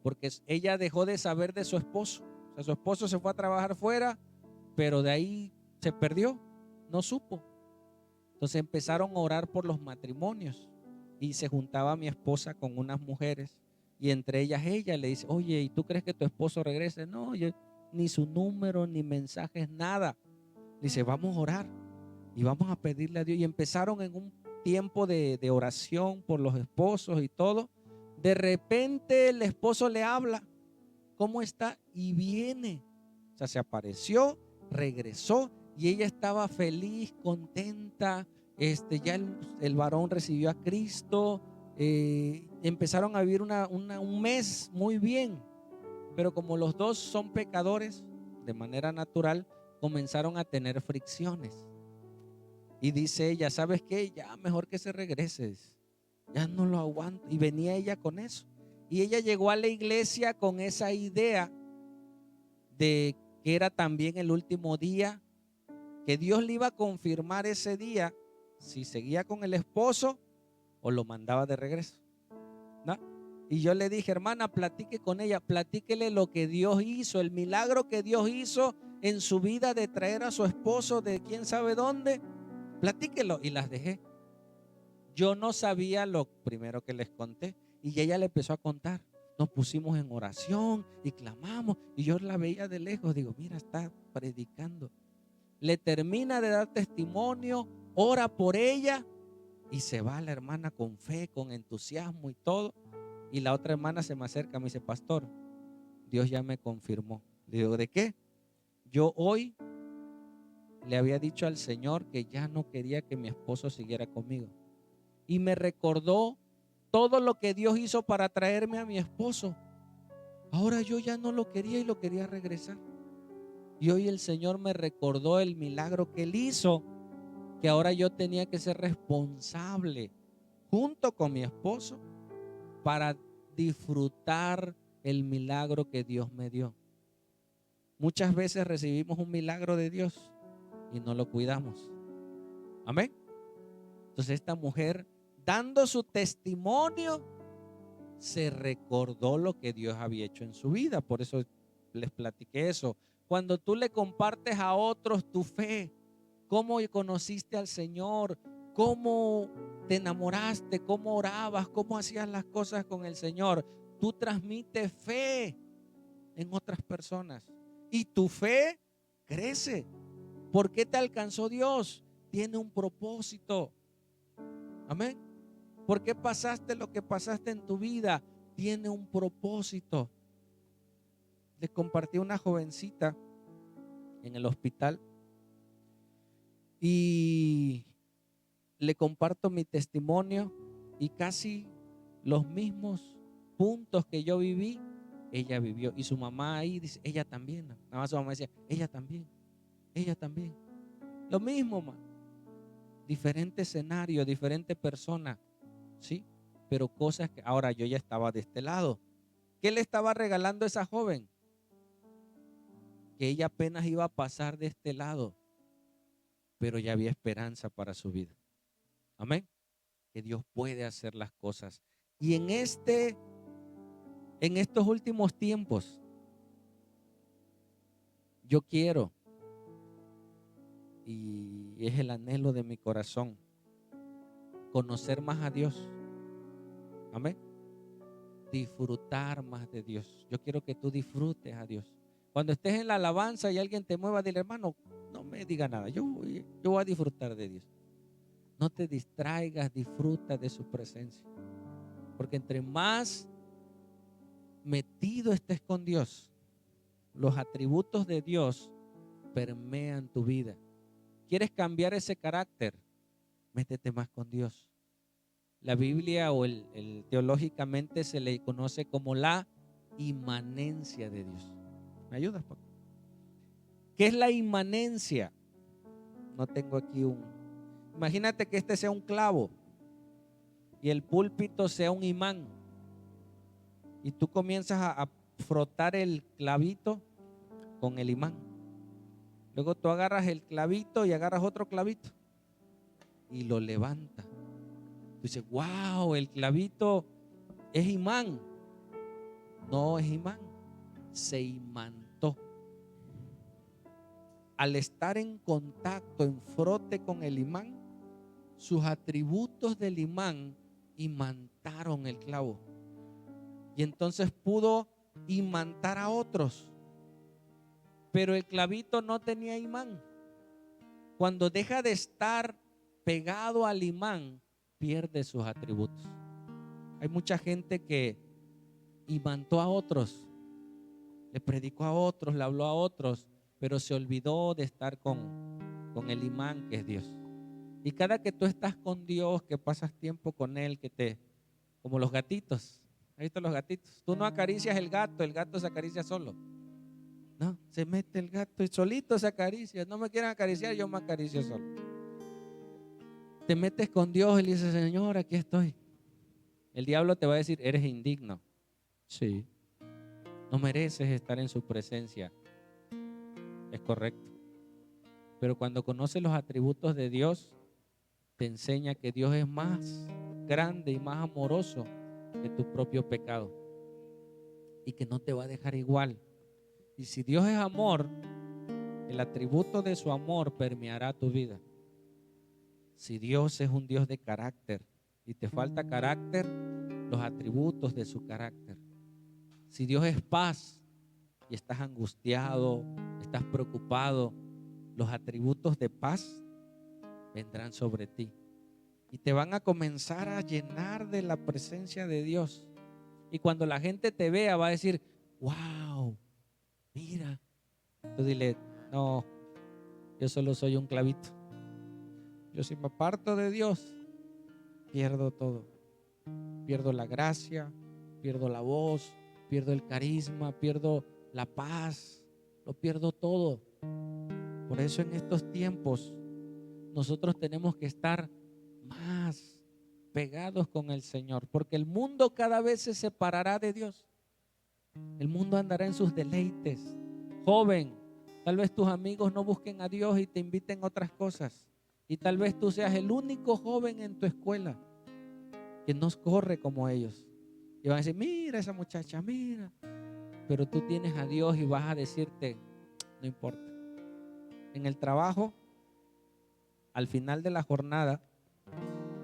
porque ella dejó de saber de su esposo. O sea, su esposo se fue a trabajar fuera, pero de ahí se perdió, no supo. Entonces empezaron a orar por los matrimonios y se juntaba mi esposa con unas mujeres y entre ellas ella le dice, oye, ¿y tú crees que tu esposo regrese? No, yo ni su número, ni mensajes, nada. Dice, vamos a orar y vamos a pedirle a Dios. Y empezaron en un tiempo de oración por los esposos y todo. De repente el esposo le habla, ¿cómo está? Y viene. O sea, se apareció, regresó y ella estaba feliz, contenta. Ya el varón recibió a Cristo. Empezaron a vivir un mes muy bien. Pero como los dos son pecadores, de manera natural, comenzaron a tener fricciones. Y dice ella, ¿sabes qué? Ya mejor que se regrese. ya no lo aguanto. Y venía ella con eso. Y ella llegó a la iglesia con esa idea de que era también el último día, que Dios le iba a confirmar ese día si seguía con el esposo o lo mandaba de regreso, ¿no? Y yo le dije, hermana, platique con ella, platíquele lo que Dios hizo, el milagro que Dios hizo en su vida de traer a su esposo de quién sabe dónde, platíquelo. Y las dejé. Yo no sabía lo primero que les conté y ella le empezó a contar. Nos pusimos en oración y clamamos y yo la veía de lejos. Digo, mira, está predicando. Le termina de dar testimonio, ora por ella y se va la hermana con fe, con entusiasmo y todo. Y la otra hermana se me acerca, me dice, pastor, Dios ya me confirmó. Le digo, ¿de qué? Yo hoy le había dicho al Señor que ya no quería que mi esposo siguiera conmigo. Y me recordó todo lo que Dios hizo para traerme a mi esposo. Ahora yo ya no lo quería y lo quería regresar. Y hoy el Señor me recordó el milagro que Él hizo, que ahora yo tenía que ser responsable junto con mi esposo para disfrutar el milagro que Dios me dio. Muchas veces recibimos un milagro de Dios y no lo cuidamos. Amén. Entonces esta mujer, dando su testimonio, se recordó lo que Dios había hecho en su vida. Por eso les platiqué eso. Cuando tú le compartes a otros tu fe, cómo conociste al Señor, cómo te enamoraste, cómo orabas, cómo hacías las cosas con el Señor, tú transmites fe en otras personas y tu fe crece. ¿Por qué te alcanzó Dios? Tiene un propósito. Amén. ¿Por qué pasaste lo que pasaste en tu vida? Tiene un propósito. Les compartí una jovencita en el hospital y le comparto mi testimonio y casi los mismos puntos que yo viví, ella vivió. Y su mamá ahí dice, ella también. Nada más su mamá decía, ella también, ella también. Lo mismo, man. Diferente escenario, diferente persona, ¿sí? Pero cosas que ahora yo ya estaba de este lado. ¿Qué le estaba regalando a esa joven? Que ella apenas iba a pasar de este lado, pero ya había esperanza para su vida. Amén. Que Dios puede hacer las cosas. Y en estos últimos tiempos, yo quiero, y es el anhelo de mi corazón, conocer más a Dios. Amén. Disfrutar más de Dios. Yo quiero que tú disfrutes a Dios. Cuando estés en la alabanza y alguien te mueva, dile, hermano, no me diga nada. Yo voy a disfrutar de Dios. No te distraigas, disfruta de su presencia. Porque entre más metido estés con Dios, los atributos de Dios permean tu vida. ¿Quieres cambiar ese carácter? Métete más con Dios. La Biblia o el teológicamente se le conoce como la inmanencia de Dios. ¿Me ayudas, Paco? ¿Qué es la inmanencia? No tengo aquí Imagínate que este sea un clavo y el púlpito sea un imán. Y tú comienzas a frotar el clavito con el imán. Luego tú agarras el clavito y agarras otro clavito y lo levantas. Tú dices, wow, el clavito es imán. No es imán, se imantó. Al estar en contacto, en frote con el imán, sus atributos del imán imantaron el clavo. Y entonces pudo imantar a otros. Pero el clavito no tenía imán. Cuando deja de estar pegado al imán, pierde sus atributos. Hay mucha gente que imantó a otros, le predicó a otros, le habló a otros, pero se olvidó de estar con el imán que es Dios. Y cada que tú estás con Dios, que pasas tiempo con Él, como los gatitos. ¿Has visto los gatitos? Tú no acaricias el gato se acaricia solo. No, se mete el gato y solito se acaricia. No me quieren acariciar, yo me acaricio solo. Te metes con Dios y le dices, Señor, aquí estoy. El diablo te va a decir, eres indigno. Sí. No mereces estar en su presencia. Es correcto. Pero cuando conoces los atributos de Dios, te enseña que Dios es más grande y más amoroso que tu propio pecado. Y que no te va a dejar igual. Y si Dios es amor, el atributo de su amor permeará tu vida. Si Dios es un Dios de carácter y te falta carácter, los atributos de su carácter. Si Dios es paz y estás angustiado, estás preocupado, los atributos de paz vendrán sobre ti y te van a comenzar a llenar de la presencia de Dios. Y cuando la gente te vea va a decir, wow, mira. Tú dile, no, yo solo soy un clavito. Yo si me aparto de Dios, pierdo todo. Pierdo la gracia, pierdo la voz, pierdo el carisma, pierdo la paz, lo pierdo todo. Por eso en estos tiempos nosotros tenemos que estar más pegados con el Señor, porque el mundo cada vez se separará de Dios. El mundo andará en sus deleites. Joven, tal vez tus amigos no busquen a Dios y te inviten a otras cosas. Y tal vez tú seas el único joven en tu escuela que no corre como ellos. Y van a decir, mira esa muchacha, mira. Pero tú tienes a Dios y vas a decirte, no importa. En el trabajo, al final de la jornada,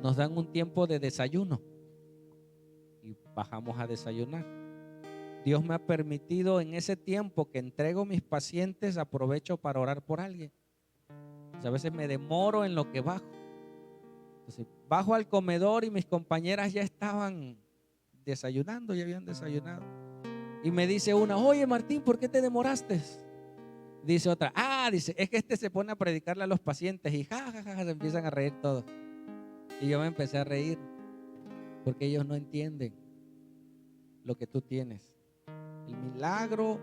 nos dan un tiempo de desayuno y bajamos a desayunar. Dios me ha permitido en ese tiempo que entrego mis pacientes, aprovecho para orar por alguien. Entonces, a veces me demoro en lo que bajo. Entonces, bajo al comedor y mis compañeras ya estaban desayunando, ya habían desayunado. Y me dice una, oye Martín, ¿por qué te demoraste? Dice otra, dice, es que este se pone a predicarle a los pacientes y se empiezan a reír todos. Y yo me empecé a reír porque ellos no entienden lo que tú tienes. El milagro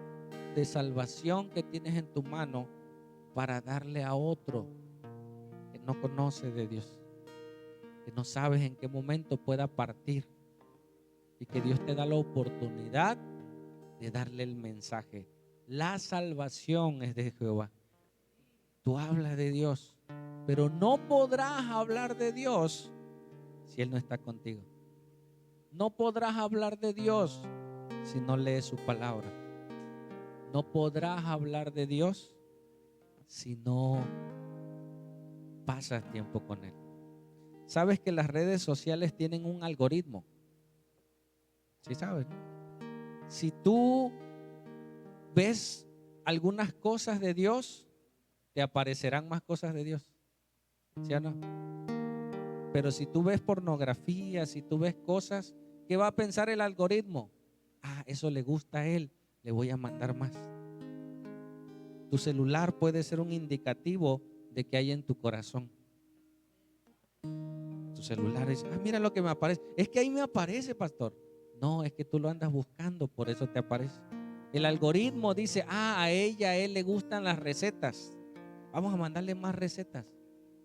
de salvación que tienes en tu mano para darle a otro que no conoce de Dios, que no sabes en qué momento pueda partir y que Dios te da la oportunidad de darle el mensaje. La salvación es de Jehová. Tú hablas de Dios, pero no podrás hablar de Dios si Él no está contigo. No podrás hablar de Dios si no lees su palabra. No podrás hablar de Dios si no pasas tiempo con Él. ¿Sabes que las redes sociales tienen un algoritmo? ¿Sí sabes? Si tú ves algunas cosas de Dios, te aparecerán más cosas de Dios. ¿Sí o no? Pero si tú ves pornografía, si tú ves cosas, ¿qué va a pensar el algoritmo? Eso le gusta a él, le voy a mandar más. Tu celular puede ser un indicativo de que hay en tu corazón. Tu celular dice, mira lo que me aparece. Es que ahí me aparece, pastor. No, es que tú lo andas buscando, por eso te aparece. El algoritmo dice, a ella, a él le gustan las recetas. Vamos a mandarle más recetas.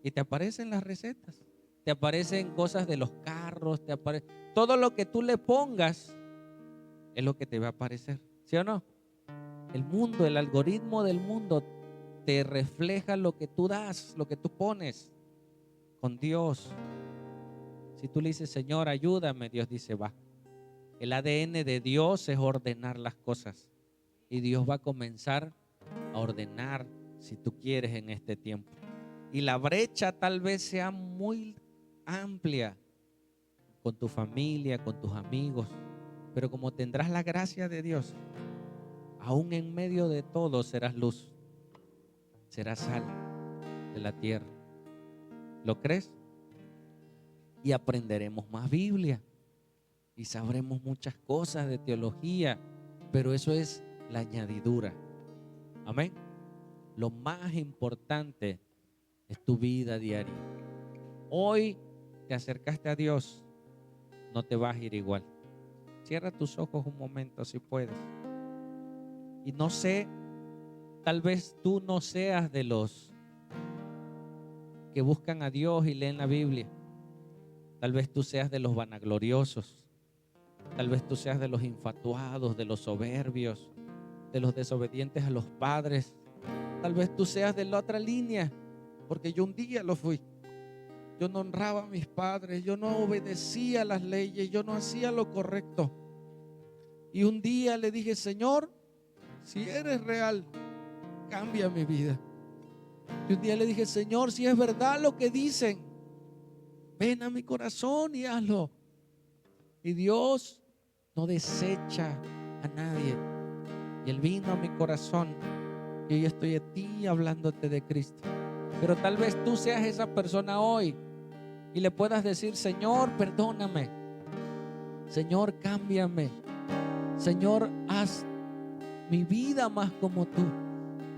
Y te aparecen las recetas. Te aparecen cosas de los carros, te aparece. Todo lo que tú le pongas es lo que te va a aparecer. ¿Sí o no? El mundo, el algoritmo del mundo te refleja lo que tú das, lo que tú pones. Con Dios, si tú le dices, Señor, ayúdame, Dios dice, va. El ADN de Dios es ordenar las cosas. Y Dios va a comenzar a ordenar, si tú quieres, en este tiempo. Y la brecha tal vez sea muy amplia con tu familia, con tus amigos. Pero como tendrás la gracia de Dios, aún en medio de todo serás luz, serás sal de la tierra. ¿Lo crees? Y aprenderemos más Biblia y sabremos muchas cosas de teología, pero eso es la añadidura. Amén. Lo más importante es tu vida diaria. Hoy te acercaste a Dios, no te vas a ir igual. Cierra tus ojos un momento si puedes. Y no sé, tal vez tú no seas de los que buscan a Dios y leen la Biblia. Tal vez tú seas de los vanagloriosos Tal vez tú seas de los infatuados, de los soberbios, de los desobedientes a los padres. Tal vez tú seas de la otra línea, porque yo un día lo fui. Yo no honraba a mis padres, yo no obedecía las leyes, yo no hacía lo correcto. Y un día le dije: Señor, si eres real, cambia mi vida. Y un día le dije: Señor, si es verdad lo que dicen, ven a mi corazón y hazlo. Y Dios no desecha a nadie. Y Él vino a mi corazón. Y hoy estoy a ti hablándote de Cristo. Pero tal vez tú seas esa persona hoy y le puedas decir: Señor, perdóname. Señor, cámbiame. Señor, haz mi vida más como tú.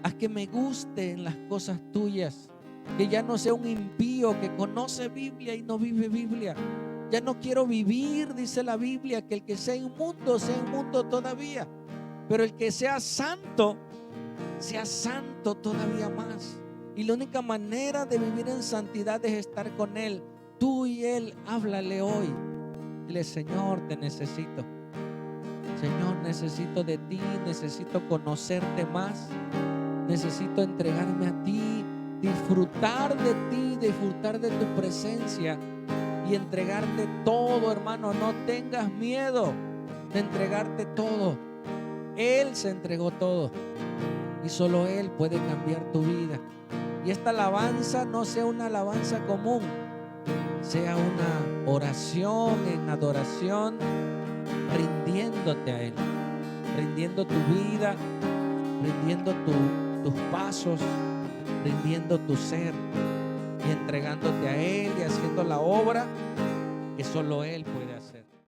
Haz que me gusten las cosas tuyas. Que ya no sea un impío que conoce Biblia y no vive Biblia. Ya no quiero vivir, dice la Biblia, que el que sea inmundo todavía. Pero el que sea santo todavía más. Y la única manera de vivir en santidad es estar con Él. Tú y Él, háblale hoy. Dile: Señor, te necesito. Señor, necesito de ti, necesito conocerte más. Necesito entregarme a ti, disfrutar de ti, disfrutar de tu presencia y entregarte todo, hermano. No tengas miedo de entregarte todo. Él se entregó todo y solo Él puede cambiar tu vida. Y esta alabanza no sea una alabanza común, sea una oración en adoración, rindiéndote a Él, rindiendo tu vida, rindiendo tus pasos, rindiendo tu ser y entregándote a Él y haciendo la obra que solo Él puede hacer.